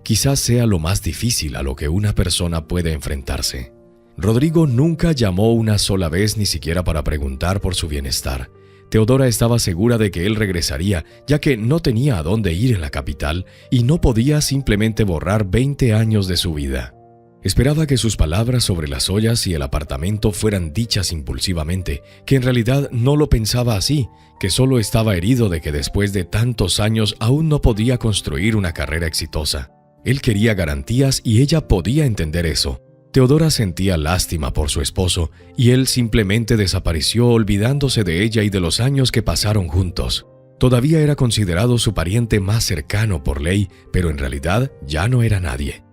Quizás sea lo más difícil a lo que una persona puede enfrentarse. Rodrigo nunca llamó una sola vez ni siquiera para preguntar por su bienestar. Teodora estaba segura de que él regresaría, ya que no tenía a dónde ir en la capital y no podía simplemente borrar 20 años de su vida. Esperaba que sus palabras sobre las ollas y el apartamento fueran dichas impulsivamente, que en realidad no lo pensaba así, que solo estaba herido de que después de tantos años aún no podía construir una carrera exitosa. Él quería garantías y ella podía entender eso. Teodora sentía lástima por su esposo y él simplemente desapareció olvidándose de ella y de los años que pasaron juntos. Todavía era considerado su pariente más cercano por ley, pero en realidad ya no era nadie.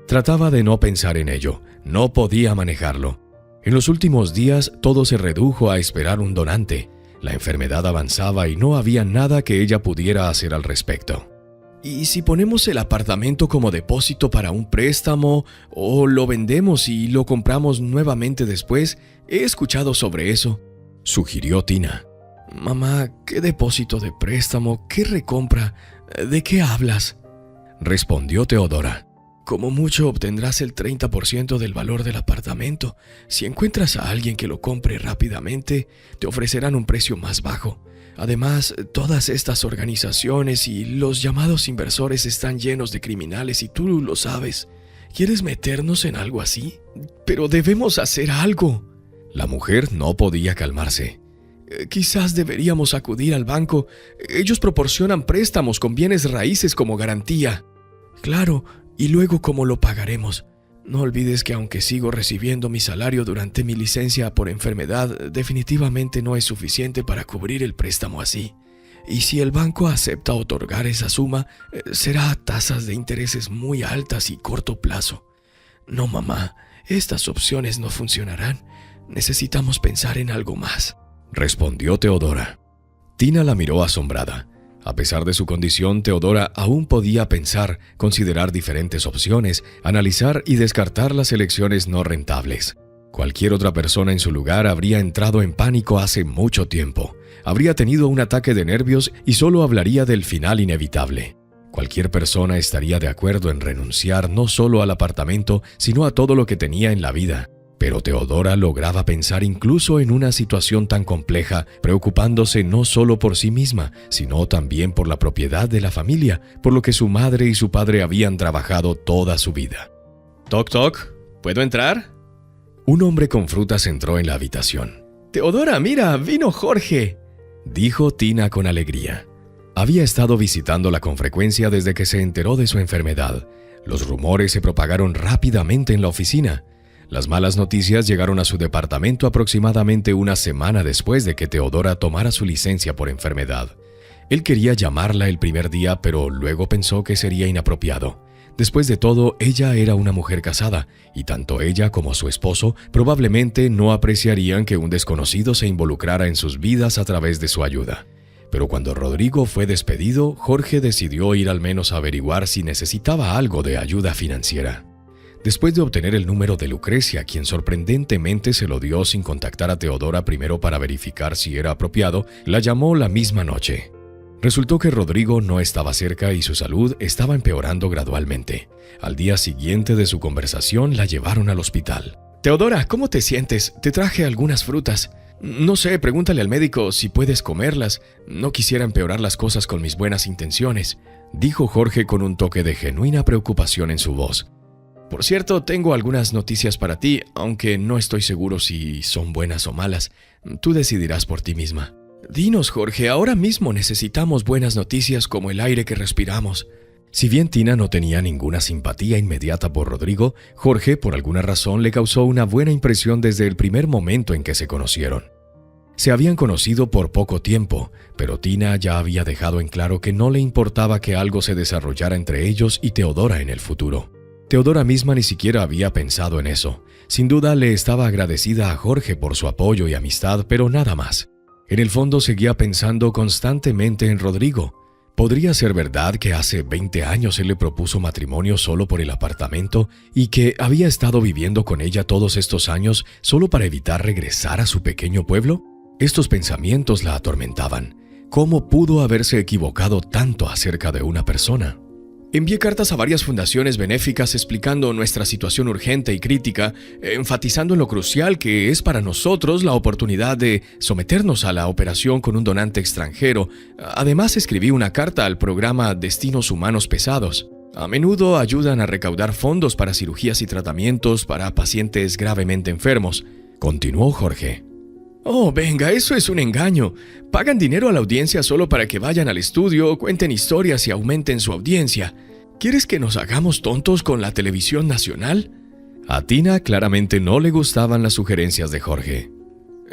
Trataba de no pensar en ello, no podía manejarlo. En los últimos días todo se redujo a esperar un donante. La enfermedad avanzaba y no había nada que ella pudiera hacer al respecto. ¿Y si ponemos el apartamento como depósito para un préstamo o lo vendemos y lo compramos nuevamente después? He escuchado sobre eso, sugirió Tina. Mamá, ¿qué depósito de préstamo? ¿Qué recompra? ¿De qué hablas?, respondió Teodora. Como mucho obtendrás el 30% del valor del apartamento. Si encuentras a alguien que lo compre rápidamente, te ofrecerán un precio más bajo. Además, todas estas organizaciones y los llamados inversores están llenos de criminales y tú lo sabes. ¿Quieres meternos en algo así? Pero debemos hacer algo. La mujer no podía calmarse. Quizás deberíamos acudir al banco. Ellos proporcionan préstamos con bienes raíces como garantía. Claro. ¿Y luego cómo lo pagaremos? No olvides que aunque sigo recibiendo mi salario durante mi licencia por enfermedad, definitivamente no es suficiente para cubrir el préstamo así. Y si el banco acepta otorgar esa suma, será a tasas de intereses muy altas y corto plazo. No, mamá, estas opciones no funcionarán. Necesitamos pensar en algo más, respondió Teodora. Tina la miró asombrada. A pesar de su condición, Teodora aún podía pensar, considerar diferentes opciones, analizar y descartar las elecciones no rentables. Cualquier otra persona en su lugar habría entrado en pánico hace mucho tiempo. Habría tenido un ataque de nervios y solo hablaría del final inevitable. Cualquier persona estaría de acuerdo en renunciar no solo al apartamento, sino a todo lo que tenía en la vida. Pero Teodora lograba pensar incluso en una situación tan compleja, preocupándose no solo por sí misma, sino también por la propiedad de la familia, por lo que su madre y su padre habían trabajado toda su vida. Toc, toc, ¿puedo entrar? Un hombre con frutas entró en la habitación. Teodora, mira, vino Jorge, dijo Tina con alegría. Había estado visitándola con frecuencia desde que se enteró de su enfermedad. Los rumores se propagaron rápidamente en la oficina. Las malas noticias llegaron a su departamento aproximadamente una semana después de que Teodora tomara su licencia por enfermedad. Él quería llamarla el primer día, pero luego pensó que sería inapropiado. Después de todo, ella era una mujer casada, y tanto ella como su esposo probablemente no apreciarían que un desconocido se involucrara en sus vidas a través de su ayuda. Pero cuando Rodrigo fue despedido, Jorge decidió ir al menos a averiguar si necesitaba algo de ayuda financiera. Después de obtener el número de Lucrecia, quien sorprendentemente se lo dio sin contactar a Teodora primero para verificar si era apropiado, la llamó la misma noche. Resultó que Rodrigo no estaba cerca y su salud estaba empeorando gradualmente. Al día siguiente de su conversación la llevaron al hospital. Teodora, ¿cómo te sientes? Te traje algunas frutas. No sé, pregúntale al médico si puedes comerlas. No quisiera empeorar las cosas con mis buenas intenciones, dijo Jorge con un toque de genuina preocupación en su voz. Por cierto, tengo algunas noticias para ti, aunque no estoy seguro si son buenas o malas. Tú decidirás por ti misma. Dinos, Jorge, ahora mismo necesitamos buenas noticias como el aire que respiramos. Si bien Tina no tenía ninguna simpatía inmediata por Rodrigo, Jorge, por alguna razón, le causó una buena impresión desde el primer momento en que se conocieron. Se habían conocido por poco tiempo, pero Tina ya había dejado en claro que no le importaba que algo se desarrollara entre ellos y Teodora en el futuro. Teodora misma ni siquiera había pensado en eso. Sin duda le estaba agradecida a Jorge por su apoyo y amistad, pero nada más. En el fondo seguía pensando constantemente en Rodrigo. ¿Podría ser verdad que hace 20 años él le propuso matrimonio solo por el apartamento y que había estado viviendo con ella todos estos años solo para evitar regresar a su pequeño pueblo? Estos pensamientos la atormentaban. ¿Cómo pudo haberse equivocado tanto acerca de una persona? Envié cartas a varias fundaciones benéficas explicando nuestra situación urgente y crítica, enfatizando en lo crucial que es para nosotros la oportunidad de someternos a la operación con un donante extranjero. Además, escribí una carta al programa Destinos Humanos Pesados. A menudo ayudan a recaudar fondos para cirugías y tratamientos para pacientes gravemente enfermos, continuó Jorge. Oh, venga, eso es un engaño. Pagan dinero a la audiencia solo para que vayan al estudio, cuenten historias y aumenten su audiencia. ¿Quieres que nos hagamos tontos con la televisión nacional? A Tina claramente no le gustaban las sugerencias de Jorge.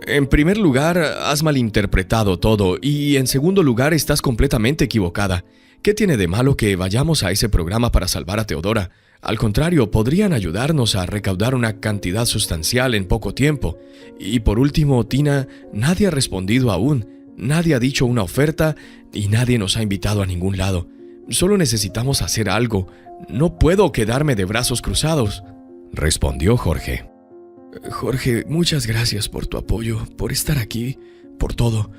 En primer lugar, has malinterpretado todo y en segundo lugar estás completamente equivocada. ¿Qué tiene de malo que vayamos a ese programa para salvar a Teodora? Al contrario, podrían ayudarnos a recaudar una cantidad sustancial en poco tiempo. Y por último, Tina, nadie ha respondido aún, nadie ha dicho una oferta y nadie nos ha invitado a ningún lado. Solo necesitamos hacer algo. No puedo quedarme de brazos cruzados, respondió Jorge. Jorge, muchas gracias por tu apoyo, por estar aquí, por todo.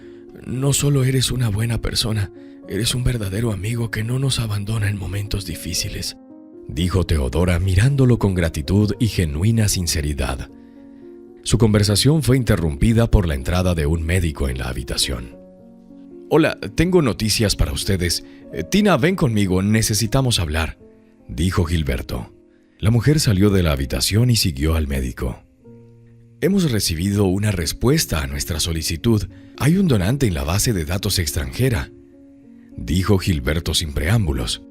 No solo eres una buena persona, eres un verdadero amigo que no nos abandona en momentos difíciles, dijo Teodora mirándolo con gratitud y genuina sinceridad. Su conversación fue interrumpida por la entrada de un médico en la habitación. Hola, tengo noticias para ustedes. Tina, ven conmigo, necesitamos hablar, dijo Gilberto. La mujer salió de la habitación y siguió al médico. Hemos recibido una respuesta a nuestra solicitud. Hay un donante en la base de datos extranjera, dijo Gilberto sin preámbulos.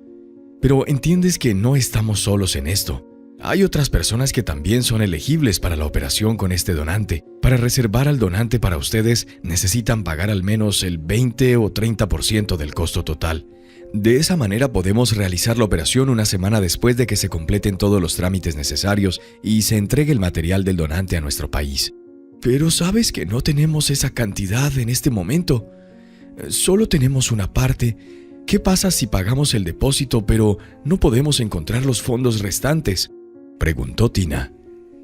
Pero entiendes que no estamos solos en esto. Hay otras personas que también son elegibles para la operación con este donante. Para reservar al donante para ustedes, necesitan pagar al menos el 20 o 30% del costo total. De esa manera podemos realizar la operación una semana después de que se completen todos los trámites necesarios y se entregue el material del donante a nuestro país. Pero sabes que no tenemos esa cantidad en este momento. Solo tenemos una parte. ¿Qué pasa si pagamos el depósito pero no podemos encontrar los fondos restantes?, preguntó Tina.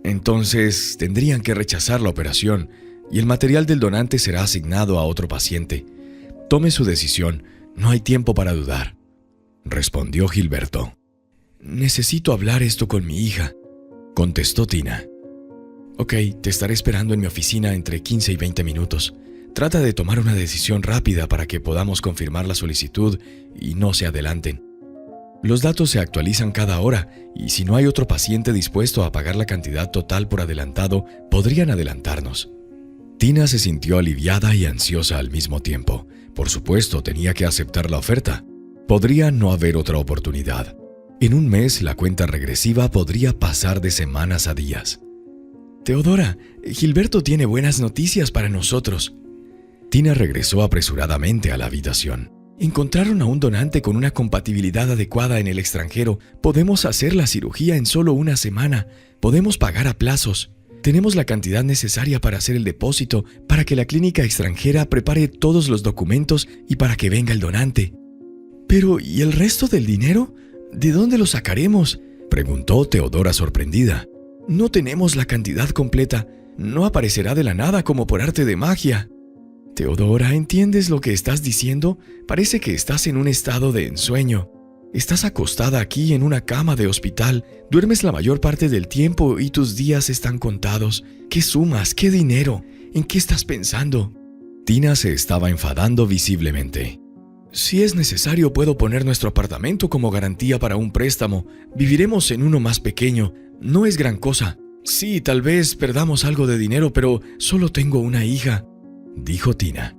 Entonces tendrían que rechazar la operación y el material del donante será asignado a otro paciente. Tome su decisión, no hay tiempo para dudar, respondió Gilberto. Necesito hablar esto con mi hija, contestó Tina. Ok, te estaré esperando en mi oficina entre 15 y 20 minutos. Trata de tomar una decisión rápida para que podamos confirmar la solicitud y no se adelanten. Los datos se actualizan cada hora y si no hay otro paciente dispuesto a pagar la cantidad total por adelantado, podrían adelantarnos. Tina se sintió aliviada y ansiosa al mismo tiempo. Por supuesto, tenía que aceptar la oferta. Podría no haber otra oportunidad. En un mes, la cuenta regresiva podría pasar de semanas a días. Teodora, Gilberto tiene buenas noticias para nosotros. Tina regresó apresuradamente a la habitación. Encontraron a un donante con una compatibilidad adecuada en el extranjero. Podemos hacer la cirugía en solo una semana. Podemos pagar a plazos. Tenemos la cantidad necesaria para hacer el depósito, para que la clínica extranjera prepare todos los documentos y para que venga el donante. Pero, ¿y el resto del dinero? ¿De dónde lo sacaremos?, preguntó Teodora sorprendida. No tenemos la cantidad completa. No aparecerá de la nada como por arte de magia. Teodora, ¿entiendes lo que estás diciendo? Parece que estás en un estado de ensueño. Estás acostada aquí en una cama de hospital, duermes la mayor parte del tiempo y tus días están contados. ¿Qué sumas? ¿Qué dinero? ¿En qué estás pensando? Tina se estaba enfadando visiblemente. Si es necesario, puedo poner nuestro apartamento como garantía para un préstamo. Viviremos en uno más pequeño. No es gran cosa. Sí, tal vez perdamos algo de dinero, pero solo tengo una hija, dijo Tina.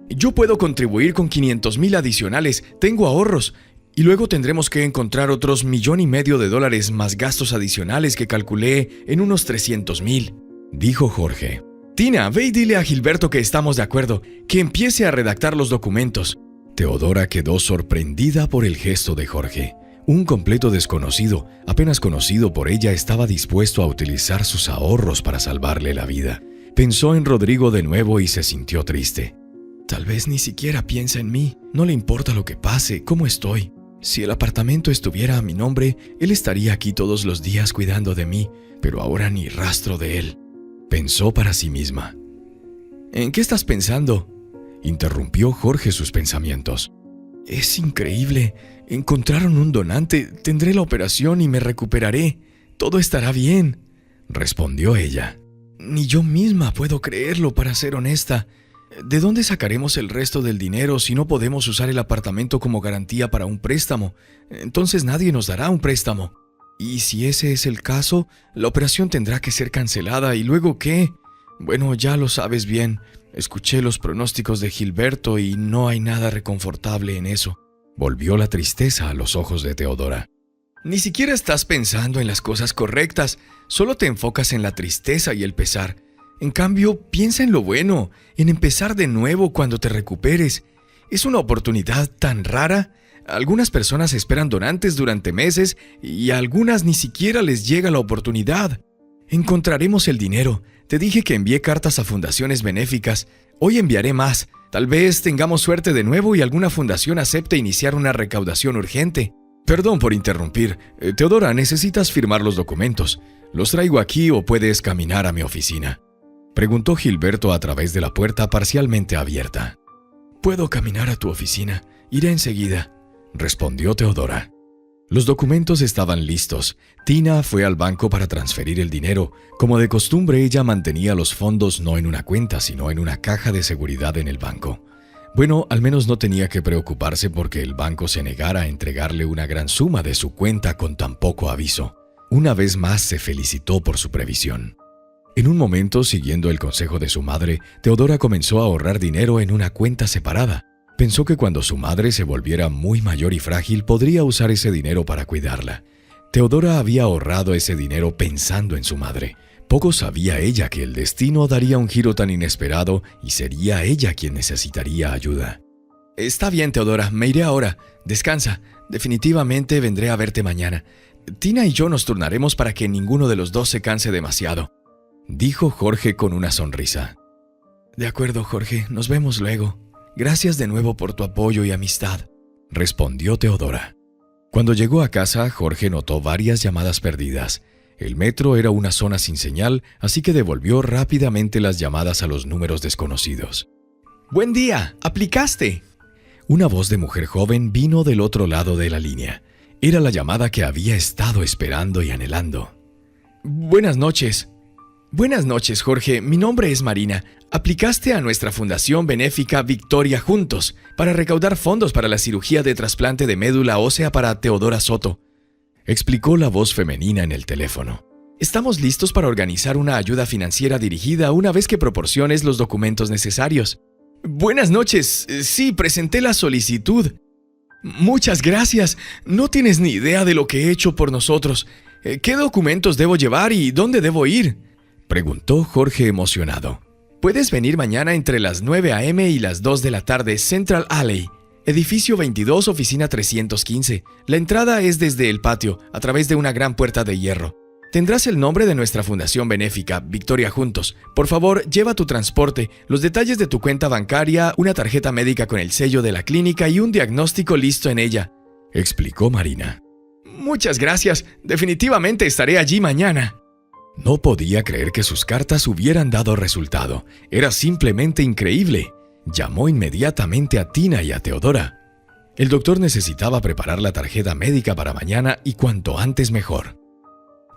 Yo puedo contribuir con 500,000 adicionales, tengo ahorros, y luego tendremos que encontrar otros $1,500,000 más gastos adicionales que calculé en unos 300,000, dijo Jorge. Tina, ve y dile a Gilberto que estamos de acuerdo, que empiece a redactar los documentos. Teodora quedó sorprendida por el gesto de Jorge. Un completo desconocido, apenas conocido por ella, estaba dispuesto a utilizar sus ahorros para salvarle la vida. Pensó en Rodrigo de nuevo y se sintió triste. Tal vez ni siquiera piensa en mí. No le importa lo que pase, cómo estoy. Si el apartamento estuviera a mi nombre, él estaría aquí todos los días cuidando de mí, pero ahora ni rastro de él, pensó para sí misma. ¿En qué estás pensando?, interrumpió Jorge sus pensamientos. Es increíble. Encontraron un donante. Tendré la operación y me recuperaré. Todo estará bien, respondió ella. Ni yo misma puedo creerlo, para ser honesta. ¿De dónde sacaremos el resto del dinero si no podemos usar el apartamento como garantía para un préstamo? Entonces nadie nos dará un préstamo. Y si ese es el caso, la operación tendrá que ser cancelada. ¿Y luego qué? Bueno, ya lo sabes bien. Escuché los pronósticos de Gilberto y no hay nada reconfortable en eso. Volvió la tristeza a los ojos de Teodora. Ni siquiera estás pensando en las cosas correctas. Solo te enfocas en la tristeza y el pesar. En cambio, piensa en lo bueno, en empezar de nuevo cuando te recuperes. Es una oportunidad tan rara. Algunas personas esperan donantes durante meses y a algunas ni siquiera les llega la oportunidad. Encontraremos el dinero. Te dije que envié cartas a fundaciones benéficas. Hoy enviaré más. Tal vez tengamos suerte de nuevo y alguna fundación acepte iniciar una recaudación urgente. Perdón por interrumpir. Teodora, necesitas firmar los documentos. ¿Los traigo aquí o puedes caminar a mi oficina?, preguntó Gilberto a través de la puerta parcialmente abierta. Puedo caminar a tu oficina. Iré enseguida, respondió Teodora. Los documentos estaban listos. Tina fue al banco para transferir el dinero. Como de costumbre, ella mantenía los fondos no en una cuenta, sino en una caja de seguridad en el banco. Bueno, al menos no tenía que preocuparse porque el banco se negara a entregarle una gran suma de su cuenta con tan poco aviso. Una vez más se felicitó por su previsión. En un momento, siguiendo el consejo de su madre, Teodora comenzó a ahorrar dinero en una cuenta separada. Pensó que cuando su madre se volviera muy mayor y frágil, podría usar ese dinero para cuidarla. Teodora había ahorrado ese dinero pensando en su madre. Poco sabía ella que el destino daría un giro tan inesperado y sería ella quien necesitaría ayuda. Está bien, Teodora, me iré ahora. Descansa. Definitivamente vendré a verte mañana. Tina y yo nos turnaremos para que ninguno de los dos se canse demasiado, dijo Jorge con una sonrisa. De acuerdo, Jorge, nos vemos luego. Gracias de nuevo por tu apoyo y amistad, respondió Teodora. Cuando llegó a casa, Jorge notó varias llamadas perdidas. El metro era una zona sin señal, así que devolvió rápidamente las llamadas a los números desconocidos. ¡Buen día! ¡Aplicaste! Una voz de mujer joven vino del otro lado de la línea. Era la llamada que había estado esperando y anhelando. Buenas noches. Buenas noches, Jorge. Mi nombre es Marina. Aplicaste a nuestra fundación benéfica Victoria Juntos para recaudar fondos para la cirugía de trasplante de médula ósea para Teodora Soto, explicó la voz femenina en el teléfono. Estamos listos para organizar una ayuda financiera dirigida una vez que proporciones los documentos necesarios. Buenas noches. Sí, presenté la solicitud. Muchas gracias. No tienes ni idea de lo que he hecho por nosotros. ¿Qué documentos debo llevar y dónde debo ir?, preguntó Jorge emocionado. Puedes venir mañana entre las 9 a.m. y las 2 de la tarde, Central Alley, edificio 22, oficina 315. La entrada es desde el patio, a través de una gran puerta de hierro. Tendrás el nombre de nuestra fundación benéfica, Victoria Juntos. Por favor, lleva tu transporte, los detalles de tu cuenta bancaria, una tarjeta médica con el sello de la clínica y un diagnóstico listo en ella, explicó Marina. Muchas gracias. Definitivamente estaré allí mañana. No podía creer que sus cartas hubieran dado resultado. Era simplemente increíble. Llamó inmediatamente a Tina y a Teodora. El doctor necesitaba preparar la tarjeta médica para mañana y cuanto antes mejor.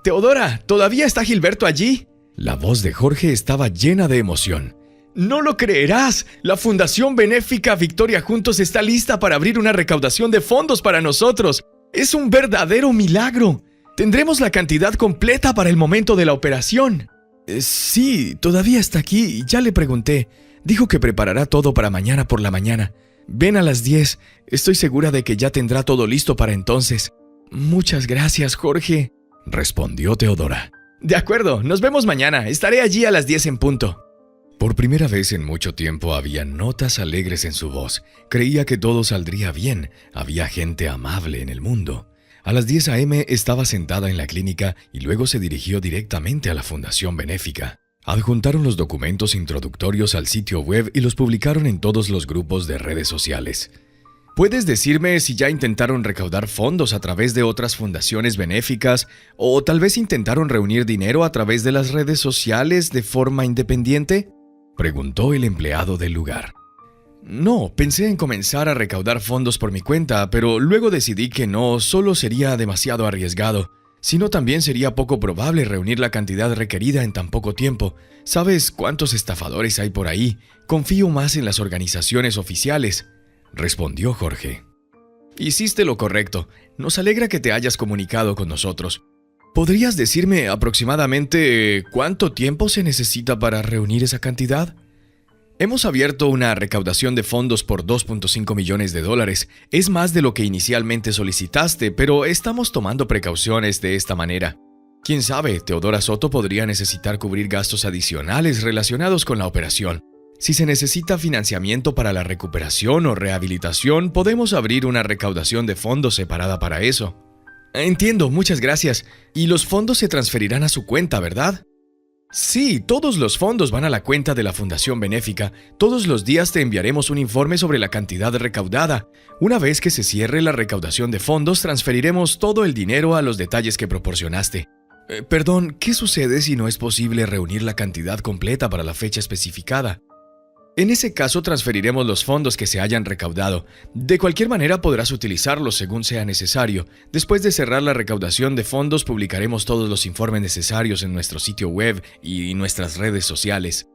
Teodora, ¿todavía está Gilberto allí? La voz de Jorge estaba llena de emoción. ¡No lo creerás! La Fundación Benéfica Victoria Juntos está lista para abrir una recaudación de fondos para nosotros. ¡Es un verdadero milagro! Tendremos la cantidad completa para el momento de la operación. Sí, todavía está aquí. Ya le pregunté. Dijo que preparará todo para mañana por la mañana. Ven a las 10. Estoy segura de que ya tendrá todo listo para entonces. Muchas gracias, Jorge, respondió Teodora. De acuerdo, nos vemos mañana. Estaré allí a las 10 en punto. Por primera vez en mucho tiempo había notas alegres en su voz. Creía que todo saldría bien. Había gente amable en el mundo. A las 10 a.m. estaba sentada en la clínica y luego se dirigió directamente a la Fundación Benéfica. Adjuntaron los documentos introductorios al sitio web y los publicaron en todos los grupos de redes sociales. ¿Puedes decirme si ya intentaron recaudar fondos a través de otras fundaciones benéficas o tal vez intentaron reunir dinero a través de las redes sociales de forma independiente?, preguntó el empleado del lugar. No, pensé en comenzar a recaudar fondos por mi cuenta, pero luego decidí que no solo sería demasiado arriesgado, sino también sería poco probable reunir la cantidad requerida en tan poco tiempo. ¿Sabes cuántos estafadores hay por ahí? Confío más en las organizaciones oficiales, respondió Jorge. Hiciste lo correcto. Nos alegra que te hayas comunicado con nosotros. ¿Podrías decirme aproximadamente cuánto tiempo se necesita para reunir esa cantidad? Hemos abierto una recaudación de fondos por $2.5 millones. Es más de lo que inicialmente solicitaste, pero estamos tomando precauciones de esta manera. Quién sabe, Teodora Soto podría necesitar cubrir gastos adicionales relacionados con la operación. Si se necesita financiamiento para la recuperación o rehabilitación, podemos abrir una recaudación de fondos separada para eso. Entiendo, muchas gracias. Y los fondos se transferirán a su cuenta, ¿verdad? Sí, todos los fondos van a la cuenta de la Fundación Benéfica. Todos los días te enviaremos un informe sobre la cantidad recaudada. Una vez que se cierre la recaudación de fondos, transferiremos todo el dinero a los detalles que proporcionaste. Perdón, ¿qué sucede si no es posible reunir la cantidad completa para la fecha especificada? En ese caso, transferiremos los fondos que se hayan recaudado. De cualquier manera, podrás utilizarlos según sea necesario. Después de cerrar la recaudación de fondos, publicaremos todos los informes necesarios en nuestro sitio web y nuestras redes sociales.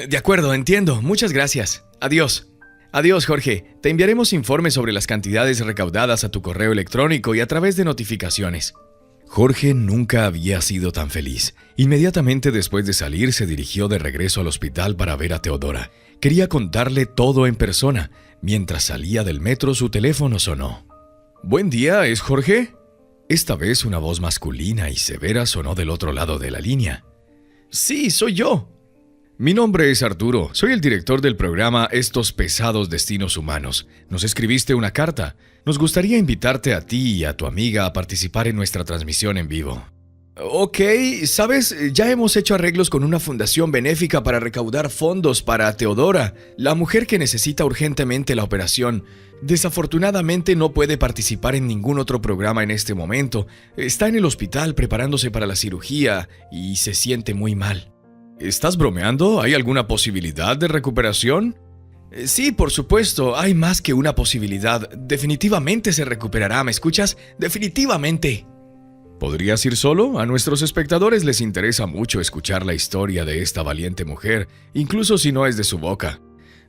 De acuerdo, entiendo. Muchas gracias. Adiós. Adiós, Jorge. Te enviaremos informes sobre las cantidades recaudadas a tu correo electrónico y a través de notificaciones. Jorge nunca había sido tan feliz. Inmediatamente después de salir, se dirigió de regreso al hospital para ver a Teodora. Quería contarle todo en persona. Mientras salía del metro, su teléfono sonó. Buen día, ¿es Jorge? Esta vez una voz masculina y severa sonó del otro lado de la línea. Sí, soy yo. Mi nombre es Arturo, soy el director del programa Estos Pesados Destinos Humanos. Nos escribiste una carta. Nos gustaría invitarte a ti y a tu amiga a participar en nuestra transmisión en vivo. Ok, ¿sabes? Ya hemos hecho arreglos con una fundación benéfica para recaudar fondos para Teodora, la mujer que necesita urgentemente la operación. Desafortunadamente no puede participar en ningún otro programa en este momento. Está en el hospital preparándose para la cirugía y se siente muy mal. ¿Estás bromeando? ¿Hay alguna posibilidad de recuperación? Sí, por supuesto, hay más que una posibilidad. Definitivamente se recuperará, ¿me escuchas? Definitivamente. ¿Podrías ir solo? A nuestros espectadores les interesa mucho escuchar la historia de esta valiente mujer, incluso si no es de su boca.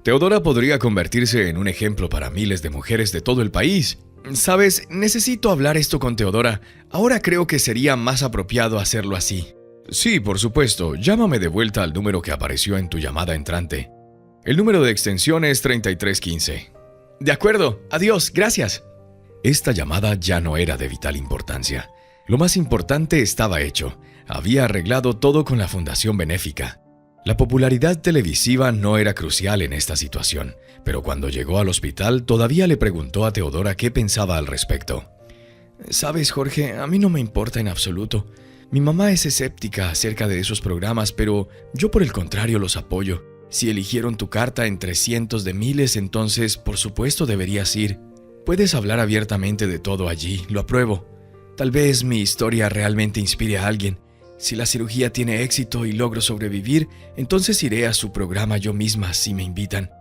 Teodora podría convertirse en un ejemplo para miles de mujeres de todo el país. Sabes, necesito hablar esto con Teodora. Ahora creo que sería más apropiado hacerlo así. Sí, por supuesto. Llámame de vuelta al número que apareció en tu llamada entrante. El número de extensión es 3315. De acuerdo. Adiós. Gracias. Esta llamada ya no era de vital importancia. Lo más importante estaba hecho. Había arreglado todo con la fundación benéfica. La popularidad televisiva no era crucial en esta situación, pero cuando llegó al hospital todavía le preguntó a Teodora qué pensaba al respecto. Sabes, Jorge, a mí no me importa en absoluto. Mi mamá es escéptica acerca de esos programas, pero yo por el contrario los apoyo. Si eligieron tu carta entre cientos de miles, entonces por supuesto deberías ir. Puedes hablar abiertamente de todo allí, lo apruebo. Tal vez mi historia realmente inspire a alguien. Si la cirugía tiene éxito y logro sobrevivir, entonces iré a su programa yo misma si me invitan.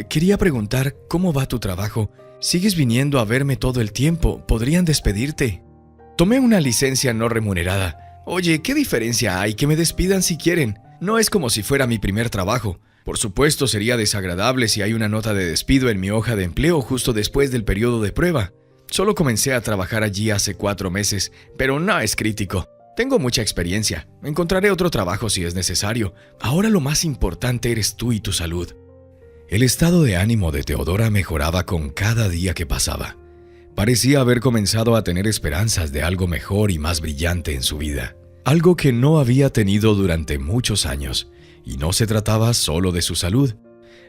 Quería preguntar, ¿cómo va tu trabajo? ¿Sigues viniendo a verme todo el tiempo? ¿Podrían despedirte? Tomé una licencia no remunerada. Oye, ¿qué diferencia hay? Que me despidan si quieren. No es como si fuera mi primer trabajo. Por supuesto, sería desagradable si hay una nota de despido en mi hoja de empleo justo después del periodo de prueba. Solo comencé a trabajar allí hace 4 meses, pero no es crítico. Tengo mucha experiencia. Encontraré otro trabajo si es necesario. Ahora lo más importante eres tú y tu salud. El estado de ánimo de Teodora mejoraba con cada día que pasaba. Parecía haber comenzado a tener esperanzas de algo mejor y más brillante en su vida. Algo que no había tenido durante muchos años. Y no se trataba solo de su salud.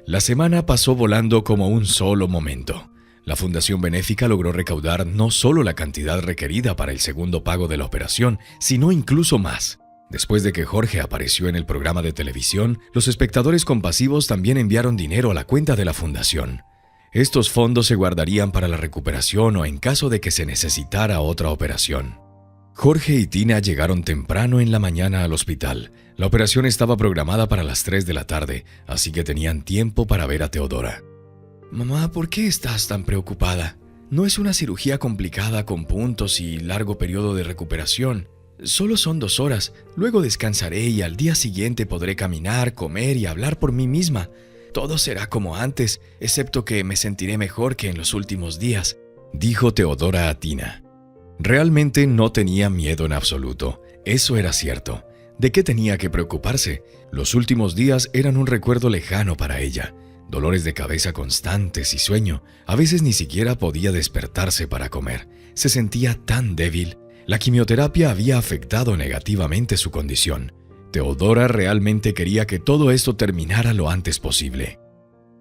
La semana pasó volando como un solo momento. La fundación benéfica logró recaudar no solo la cantidad requerida para el segundo pago de la operación, sino incluso más. Después de que Jorge apareció en el programa de televisión, los espectadores compasivos también enviaron dinero a la cuenta de la fundación. Estos fondos se guardarían para la recuperación o en caso de que se necesitara otra operación. Jorge y Tina llegaron temprano en la mañana al hospital. La operación estaba programada para las 3 de la tarde, así que tenían tiempo para ver a Teodora. Mamá, ¿por qué estás tan preocupada? No es una cirugía complicada con puntos y largo periodo de recuperación. Solo son 2 horas, luego descansaré y al día siguiente podré caminar, comer y hablar por mí misma. Todo será como antes, excepto que me sentiré mejor que en los últimos días, dijo Teodora a Tina. Realmente no tenía miedo en absoluto, eso era cierto. ¿De qué tenía que preocuparse? Los últimos días eran un recuerdo lejano para ella. Dolores de cabeza constantes y sueño. A veces ni siquiera podía despertarse para comer. Se sentía tan débil. La quimioterapia había afectado negativamente su condición. Teodora realmente quería que todo esto terminara lo antes posible.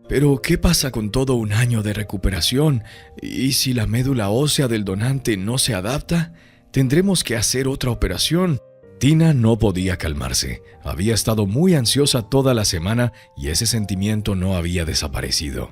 Pero, ¿qué pasa con todo un año de recuperación? ¿Y si la médula ósea del donante no se adapta? ¿Tendremos que hacer otra operación? Tina no podía calmarse. Había estado muy ansiosa toda la semana y ese sentimiento no había desaparecido.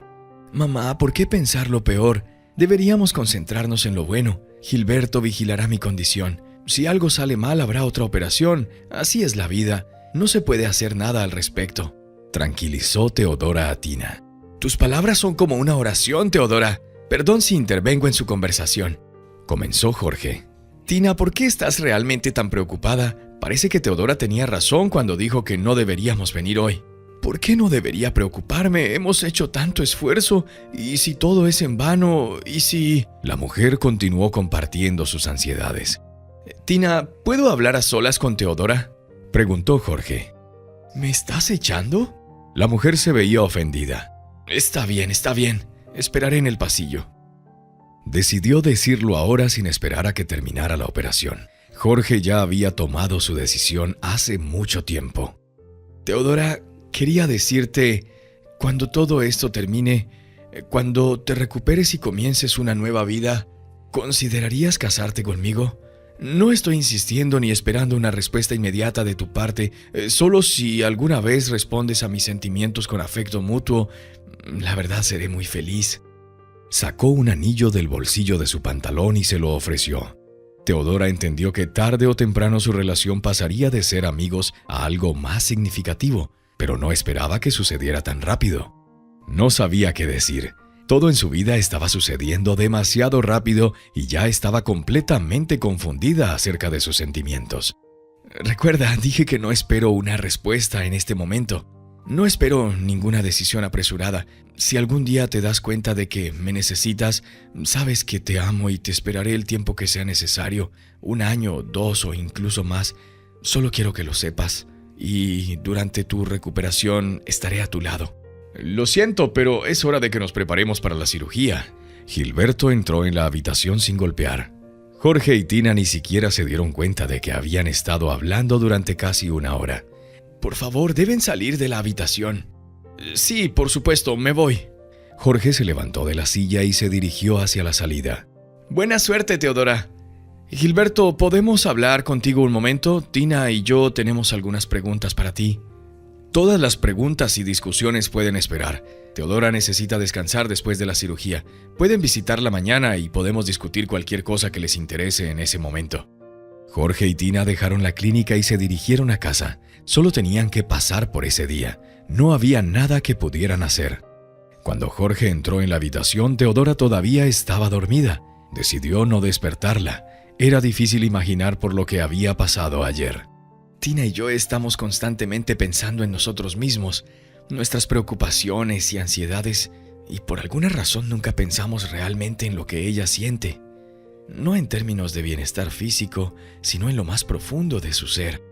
Mamá, ¿por qué pensar lo peor? Deberíamos concentrarnos en lo bueno. Gilberto vigilará mi condición. Si algo sale mal, habrá otra operación. Así es la vida. No se puede hacer nada al respecto. Tranquilizó Teodora a Tina. Tus palabras son como una oración, Teodora. Perdón si intervengo en su conversación. Comenzó Jorge. Tina, ¿por qué estás realmente tan preocupada? Parece que Teodora tenía razón cuando dijo que no deberíamos venir hoy. ¿Por qué no debería preocuparme? Hemos hecho tanto esfuerzo. ¿Y si todo es en vano? ¿Y si...? La mujer continuó compartiendo sus ansiedades. Tina, ¿puedo hablar a solas con Teodora?, preguntó Jorge. ¿Me estás echando? La mujer se veía ofendida. Está bien. Esperaré en el pasillo. Decidió decirlo ahora sin esperar a que terminara la operación. Jorge ya había tomado su decisión hace mucho tiempo. Teodora, quería decirte, cuando todo esto termine, cuando te recuperes y comiences una nueva vida, ¿considerarías casarte conmigo? No estoy insistiendo ni esperando una respuesta inmediata de tu parte, solo si alguna vez respondes a mis sentimientos con afecto mutuo, la verdad seré muy feliz. Sacó un anillo del bolsillo de su pantalón y se lo ofreció. Teodora entendió que tarde o temprano su relación pasaría de ser amigos a algo más significativo, pero no esperaba que sucediera tan rápido. No sabía qué decir. Todo en su vida estaba sucediendo demasiado rápido y ya estaba completamente confundida acerca de sus sentimientos. Recuerda, dije que no espero una respuesta en este momento. No espero ninguna decisión apresurada. Si algún día te das cuenta de que me necesitas, sabes que te amo y te esperaré el tiempo que sea necesario, 1 año, 2 o incluso más. Solo quiero que lo sepas y durante tu recuperación estaré a tu lado. Lo siento, pero es hora de que nos preparemos para la cirugía. Gilberto entró en la habitación sin golpear. Jorge y Tina ni siquiera se dieron cuenta de que habían estado hablando durante casi 1 hora. Por favor, deben salir de la habitación. Sí, por supuesto, me voy. Jorge se levantó de la silla y se dirigió hacia la salida. Buena suerte, Teodora. Gilberto, ¿podemos hablar contigo un momento? Tina y yo tenemos algunas preguntas para ti. Todas las preguntas y discusiones pueden esperar. Teodora necesita descansar después de la cirugía. Pueden visitarla mañana y podemos discutir cualquier cosa que les interese en ese momento. Jorge y Tina dejaron la clínica y se dirigieron a casa. Solo tenían que pasar por ese día. No había nada que pudieran hacer. Cuando Jorge entró en la habitación, Teodora todavía estaba dormida. Decidió no despertarla. Era difícil imaginar por lo que había pasado ayer. Tina y yo estamos constantemente pensando en nosotros mismos, nuestras preocupaciones y ansiedades, y por alguna razón nunca pensamos realmente en lo que ella siente. No en términos de bienestar físico, sino en lo más profundo de su ser.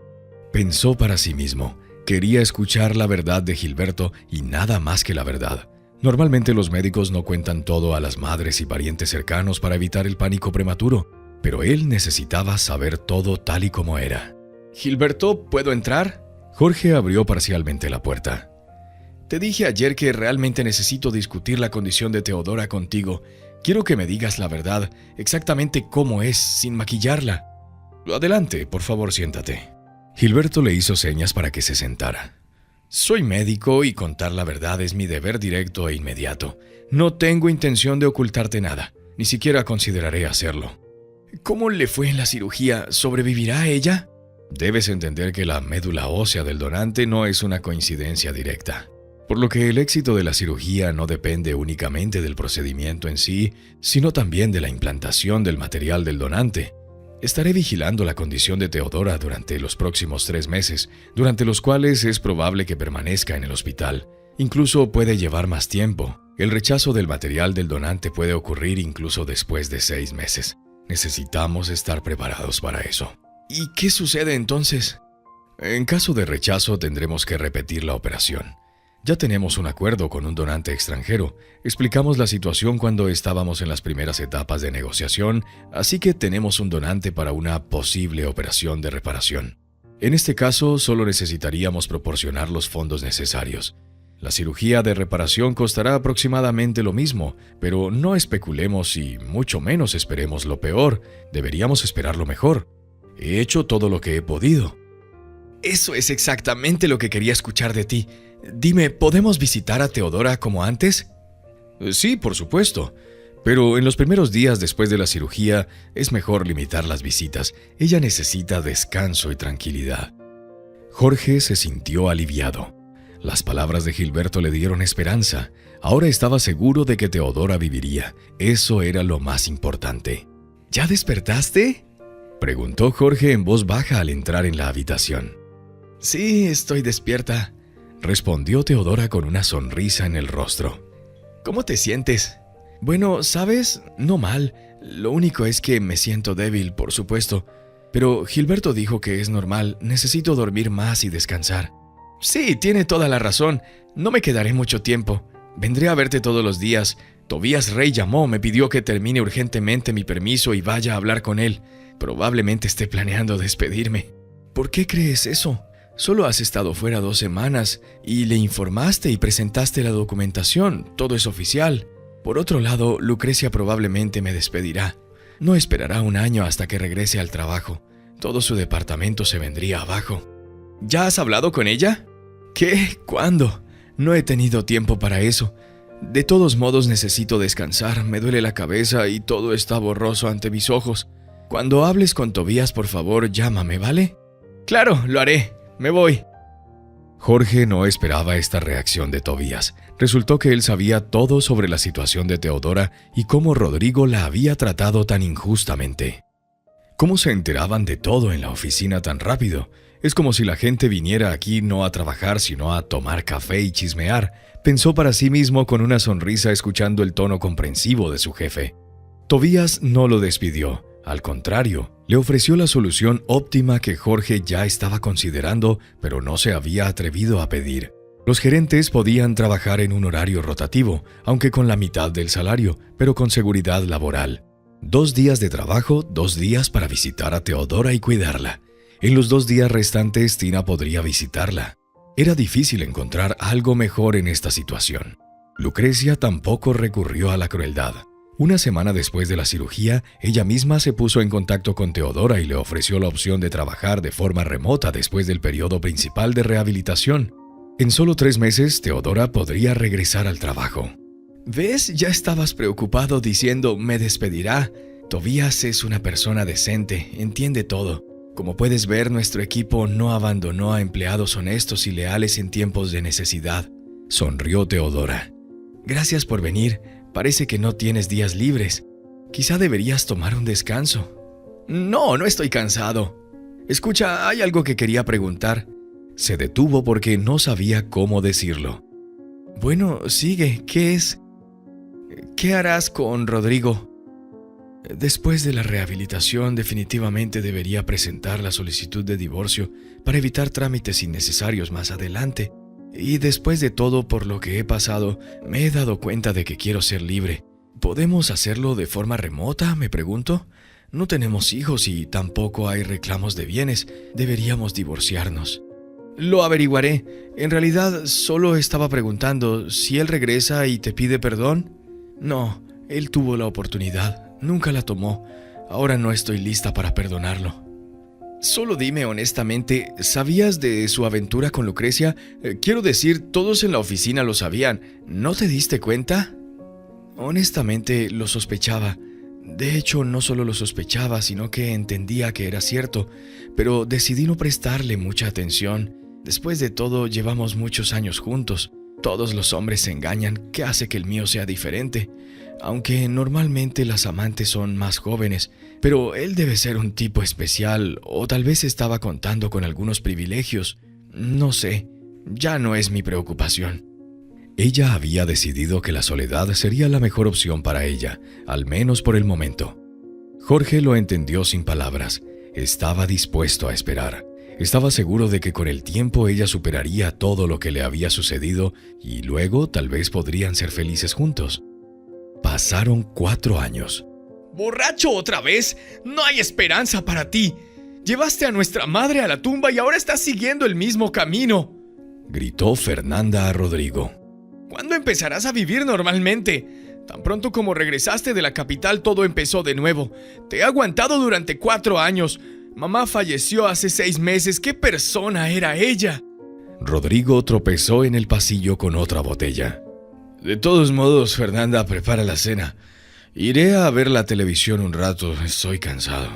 Pensó para sí mismo. Quería escuchar la verdad de Gilberto y nada más que la verdad. Normalmente los médicos no cuentan todo a las madres y parientes cercanos para evitar el pánico prematuro, pero él necesitaba saber todo tal y como era. Gilberto, ¿puedo entrar? Jorge abrió parcialmente la puerta. Te dije ayer que realmente necesito discutir la condición de Teodora contigo. Quiero que me digas la verdad, exactamente cómo es, sin maquillarla. Adelante, por favor, siéntate. Gilberto le hizo señas para que se sentara. Soy médico y contar la verdad es mi deber directo e inmediato. No tengo intención de ocultarte nada, ni siquiera consideraré hacerlo. ¿Cómo le fue en la cirugía? ¿Sobrevivirá ella? Debes entender que la médula ósea del donante no es una coincidencia directa, por lo que el éxito de la cirugía no depende únicamente del procedimiento en sí, sino también de la implantación del material del donante. Estaré vigilando la condición de Teodora durante los próximos 3 meses, durante los cuales es probable que permanezca en el hospital. Incluso puede llevar más tiempo. El rechazo del material del donante puede ocurrir incluso después de 6 meses. Necesitamos estar preparados para eso. ¿Y qué sucede entonces? En caso de rechazo tendremos que repetir la operación. Ya tenemos un acuerdo con un donante extranjero. Explicamos la situación cuando estábamos en las primeras etapas de negociación, así que tenemos un donante para una posible operación de reparación. En este caso, solo necesitaríamos proporcionar los fondos necesarios. La cirugía de reparación costará aproximadamente lo mismo, pero no especulemos y mucho menos esperemos lo peor. Deberíamos esperar lo mejor. He hecho todo lo que he podido. Eso es exactamente lo que quería escuchar de ti. Dime, ¿podemos visitar a Teodora como antes? Sí, por supuesto. Pero en los primeros días después de la cirugía es mejor limitar las visitas. Ella necesita descanso y tranquilidad. Jorge se sintió aliviado. Las palabras de Gilberto le dieron esperanza. Ahora estaba seguro de que Teodora viviría. Eso era lo más importante. ¿Ya despertaste?, preguntó Jorge en voz baja al entrar en la habitación. Sí, estoy despierta, respondió Teodora con una sonrisa en el rostro. ¿Cómo te sientes? Bueno, ¿sabes? No mal. Lo único es que me siento débil, por supuesto. Pero Gilberto dijo que es normal. Necesito dormir más y descansar. Sí, tiene toda la razón. No me quedaré mucho tiempo. Vendré a verte todos los días. Tobías Rey llamó, me pidió que termine urgentemente mi permiso y vaya a hablar con él. Probablemente esté planeando despedirme. ¿Por qué crees eso? Solo has estado fuera 2 semanas y le informaste y presentaste la documentación. Todo es oficial. Por otro lado, Lucrecia probablemente me despedirá. No esperará 1 año hasta que regrese al trabajo. Todo su departamento se vendría abajo. ¿Ya has hablado con ella? ¿Qué? ¿Cuándo? No he tenido tiempo para eso. De todos modos necesito descansar, me duele la cabeza y todo está borroso ante mis ojos. Cuando hables con Tobías, por favor, llámame, ¿vale? Claro, lo haré. Me voy. Jorge no esperaba esta reacción de Tobías. Resultó que él sabía todo sobre la situación de Teodora y cómo Rodrigo la había tratado tan injustamente. ¿Cómo se enteraban de todo en la oficina tan rápido? Es como si la gente viniera aquí no a trabajar, sino a tomar café y chismear, pensó para sí mismo con una sonrisa escuchando el tono comprensivo de su jefe. Tobías no lo despidió. Al contrario, le ofreció la solución óptima que Jorge ya estaba considerando, pero no se había atrevido a pedir. Los gerentes podían trabajar en un horario rotativo, aunque con la mitad del salario, pero con seguridad laboral. 2 días de trabajo, 2 días para visitar a Teodora y cuidarla. En los 2 días restantes, Tina podría visitarla. Era difícil encontrar algo mejor en esta situación. Lucrecia tampoco recurrió a la crueldad. 1 semana después de la cirugía, ella misma se puso en contacto con Teodora y le ofreció la opción de trabajar de forma remota después del periodo principal de rehabilitación. En solo 3 meses, Teodora podría regresar al trabajo. ¿Ves? Ya estabas preocupado diciendo «me despedirá». Tobías es una persona decente, entiende todo. Como puedes ver, nuestro equipo no abandonó a empleados honestos y leales en tiempos de necesidad. Sonrió Teodora. Gracias por venir. Parece que no tienes días libres. Quizá deberías tomar un descanso. No estoy cansado. Escucha, hay algo que quería preguntar. Se detuvo porque no sabía cómo decirlo. Bueno, sigue. ¿Qué es? ¿Qué harás con Rodrigo? Después de la rehabilitación, definitivamente debería presentar la solicitud de divorcio para evitar trámites innecesarios más adelante. Y después de todo por lo que he pasado, me he dado cuenta de que quiero ser libre. ¿Podemos hacerlo de forma remota?, me pregunto. No tenemos hijos y tampoco hay reclamos de bienes. Deberíamos divorciarnos. Lo averiguaré. En realidad, solo estaba preguntando si él regresa y te pide perdón. No, él tuvo la oportunidad. Nunca la tomó. Ahora no estoy lista para perdonarlo. Solo dime honestamente, ¿sabías de su aventura con Lucrecia? Quiero decir, todos en la oficina lo sabían. ¿No te diste cuenta? Honestamente, lo sospechaba. De hecho, no solo lo sospechaba, sino que entendía que era cierto, pero decidí no prestarle mucha atención. Después de todo, llevamos muchos años juntos. Todos los hombres se engañan. ¿Qué hace que el mío sea diferente? Aunque normalmente las amantes son más jóvenes, pero él debe ser un tipo especial, o tal vez estaba contando con algunos privilegios. No sé, ya no es mi preocupación. Ella había decidido que la soledad sería la mejor opción para ella, al menos por el momento. Jorge lo entendió sin palabras. Estaba dispuesto a esperar. Estaba seguro de que con el tiempo ella superaría todo lo que le había sucedido y luego tal vez podrían ser felices juntos. Pasaron 4 años. ¿Borracho otra vez? No hay esperanza para ti. Llevaste a nuestra madre a la tumba y ahora estás siguiendo el mismo camino, gritó Fernanda a Rodrigo. ¿Cuándo empezarás a vivir normalmente? Tan pronto como regresaste de la capital, todo empezó de nuevo. Te he aguantado durante 4 años. Mamá falleció hace 6 meses. ¿Qué persona era ella? Rodrigo tropezó en el pasillo con otra botella. De todos modos, Fernanda, prepara la cena. Iré a ver la televisión un rato. Estoy cansado.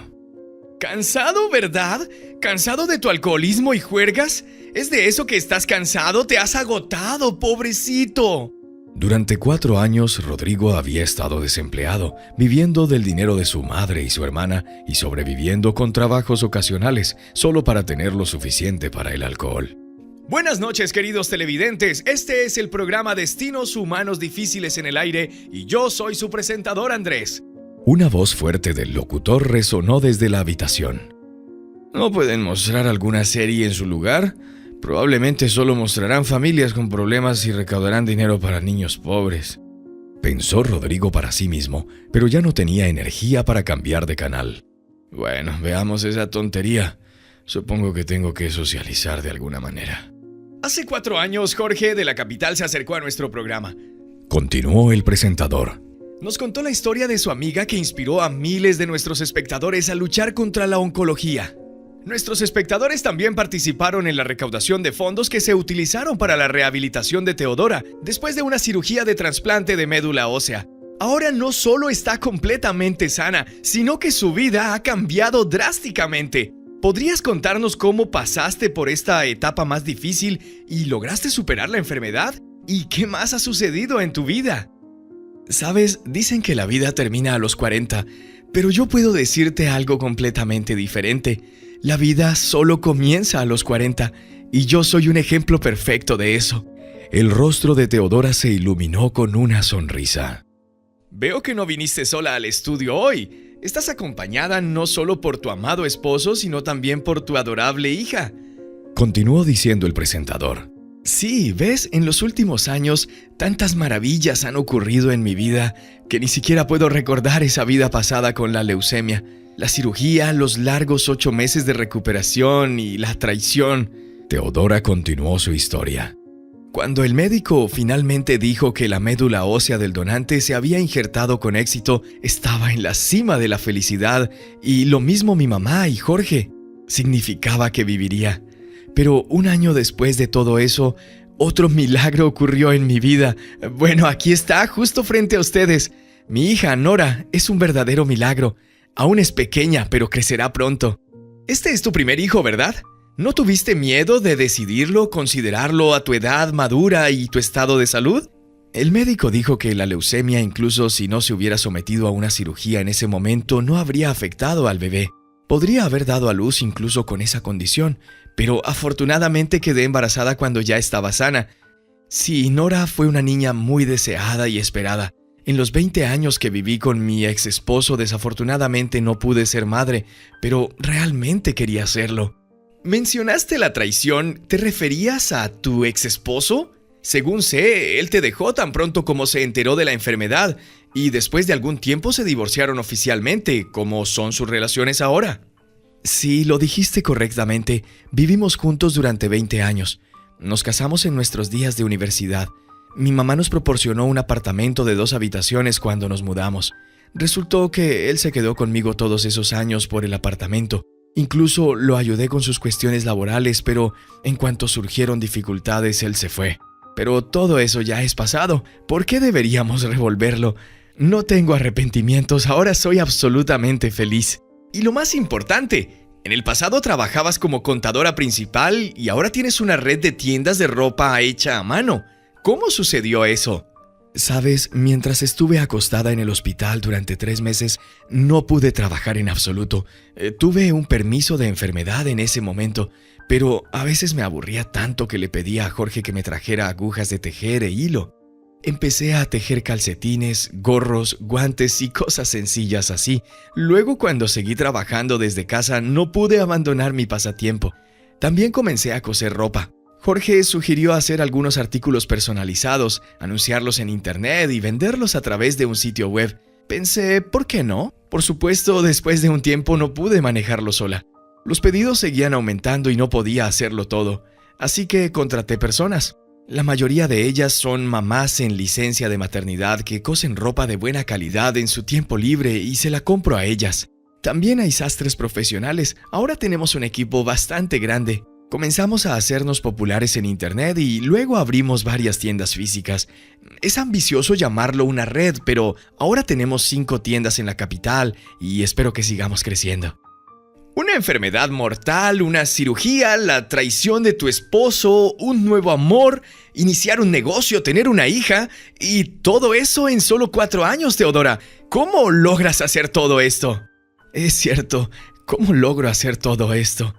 ¿Cansado, verdad? ¿Cansado de tu alcoholismo y juergas? ¿Es de eso que estás cansado? Te has agotado, pobrecito. Durante 4 años, Rodrigo había estado desempleado, viviendo del dinero de su madre y su hermana y sobreviviendo con trabajos ocasionales, solo para tener lo suficiente para el alcohol. Buenas noches, queridos televidentes. Este es el programa Destinos Humanos Difíciles en el Aire y yo soy su presentador, Andrés. Una voz fuerte del locutor resonó desde la habitación. ¿No pueden mostrar alguna serie en su lugar? Probablemente solo mostrarán familias con problemas y recaudarán dinero para niños pobres. pensó Rodrigo para sí mismo, pero ya no tenía energía para cambiar de canal. Bueno, veamos esa tontería. Supongo que tengo que socializar de alguna manera. Hace 4 años, Jorge de la capital se acercó a nuestro programa. Continuó el presentador. Nos contó la historia de su amiga que inspiró a miles de nuestros espectadores a luchar contra la oncología. Nuestros espectadores también participaron en la recaudación de fondos que se utilizaron para la rehabilitación de Teodora después de una cirugía de trasplante de médula ósea. Ahora no solo está completamente sana, sino que su vida ha cambiado drásticamente. ¿Podrías contarnos cómo pasaste por esta etapa más difícil y lograste superar la enfermedad? ¿Y qué más ha sucedido en tu vida? Sabes, dicen que la vida termina a los 40, pero yo puedo decirte algo completamente diferente. La vida solo comienza a los 40 y yo soy un ejemplo perfecto de eso. El rostro de Teodora se iluminó con una sonrisa. Veo que no viniste sola al estudio hoy. Estás acompañada no solo por tu amado esposo, sino también por tu adorable hija. Continuó diciendo el presentador. Sí, ves, en los últimos años, tantas maravillas han ocurrido en mi vida que ni siquiera puedo recordar esa vida pasada con la leucemia. La cirugía, los largos 8 meses de recuperación y la traición. Teodora continuó su historia. Cuando el médico finalmente dijo que la médula ósea del donante se había injertado con éxito, estaba en la cima de la felicidad, y lo mismo mi mamá y Jorge. Significaba que viviría. Pero un año después de todo eso, otro milagro ocurrió en mi vida. Bueno, aquí está, justo frente a ustedes. Mi hija, Nora, es un verdadero milagro. Aún es pequeña, pero crecerá pronto. Este es tu primer hijo, ¿verdad? ¿No tuviste miedo de decidirlo, considerarlo a tu edad madura y tu estado de salud? El médico dijo que la leucemia, incluso si no se hubiera sometido a una cirugía en ese momento, no habría afectado al bebé. Podría haber dado a luz incluso con esa condición, pero afortunadamente quedé embarazada cuando ya estaba sana. Sí, Nora fue una niña muy deseada y esperada. En los 20 años que viví con mi ex esposo, desafortunadamente no pude ser madre, pero realmente quería serlo. ¿Mencionaste la traición? ¿Te referías a tu ex esposo? Según sé, él te dejó tan pronto como se enteró de la enfermedad, y después de algún tiempo se divorciaron oficialmente. ¿Cómo son sus relaciones ahora? Sí, lo dijiste correctamente. Vivimos juntos durante 20 años. Nos casamos en nuestros días de universidad. Mi mamá nos proporcionó un apartamento de 2 habitaciones cuando nos mudamos. Resultó que él se quedó conmigo todos esos años por el apartamento. Incluso lo ayudé con sus cuestiones laborales, pero en cuanto surgieron dificultades, él se fue. Pero todo eso ya es pasado. ¿Por qué deberíamos revolverlo? No tengo arrepentimientos, ahora soy absolutamente feliz. Y lo más importante, en el pasado trabajabas como contadora principal y ahora tienes una red de tiendas de ropa hecha a mano. ¿Cómo sucedió eso? Sabes, mientras estuve acostada en el hospital durante 3 meses, no pude trabajar en absoluto. Tuve un permiso de enfermedad en ese momento, pero a veces me aburría tanto que le pedía a Jorge que me trajera agujas de tejer e hilo. Empecé a tejer calcetines, gorros, guantes y cosas sencillas así. Luego, cuando seguí trabajando desde casa, no pude abandonar mi pasatiempo. También comencé a coser ropa. Jorge sugirió hacer algunos artículos personalizados, anunciarlos en internet y venderlos a través de un sitio web. Pensé, ¿por qué no? Por supuesto, después de un tiempo no pude manejarlo sola. Los pedidos seguían aumentando y no podía hacerlo todo, así que contraté personas. La mayoría de ellas son mamás en licencia de maternidad que cosen ropa de buena calidad en su tiempo libre y se la compro a ellas. También hay sastres profesionales. Ahora tenemos un equipo bastante grande. Comenzamos a hacernos populares en internet y luego abrimos varias tiendas físicas. Es ambicioso llamarlo una red, pero ahora tenemos 5 tiendas en la capital y espero que sigamos creciendo. Una enfermedad mortal, una cirugía, la traición de tu esposo, un nuevo amor, iniciar un negocio, tener una hija y todo eso en solo 4 años, Teodora. ¿Cómo logras hacer todo esto? Es cierto, ¿cómo logro hacer todo esto?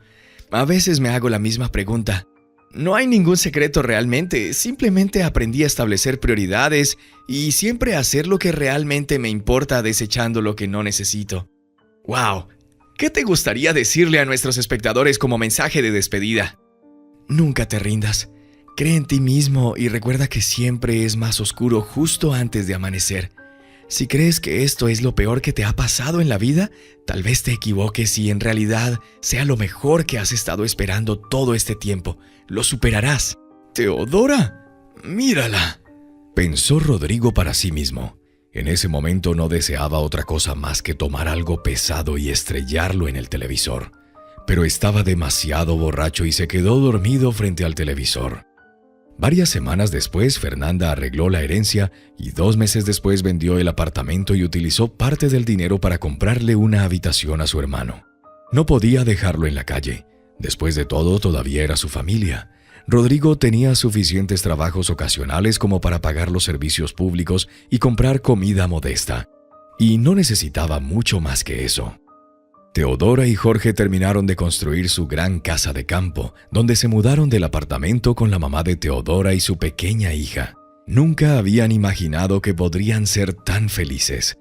A veces me hago la misma pregunta. No hay ningún secreto realmente, simplemente aprendí a establecer prioridades y siempre hacer lo que realmente me importa desechando lo que no necesito. ¡Wow! ¿Qué te gustaría decirle a nuestros espectadores como mensaje de despedida? Nunca te rindas. Cree en ti mismo y recuerda que siempre es más oscuro justo antes de amanecer. Si crees que esto es lo peor que te ha pasado en la vida, tal vez te equivoques y en realidad sea lo mejor que has estado esperando todo este tiempo. Lo superarás. ¡Teodora! ¡Mírala!, pensó Rodrigo para sí mismo. En ese momento no deseaba otra cosa más que tomar algo pesado y estrellarlo en el televisor. Pero estaba demasiado borracho y se quedó dormido frente al televisor. Varias semanas después, Fernanda arregló la herencia y 2 meses después vendió el apartamento y utilizó parte del dinero para comprarle una habitación a su hermano. No podía dejarlo en la calle. Después de todo, todavía era su familia. Rodrigo tenía suficientes trabajos ocasionales como para pagar los servicios públicos y comprar comida modesta. Y no necesitaba mucho más que eso. Teodora y Jorge terminaron de construir su gran casa de campo, donde se mudaron del apartamento con la mamá de Teodora y su pequeña hija. Nunca habían imaginado que podrían ser tan felices.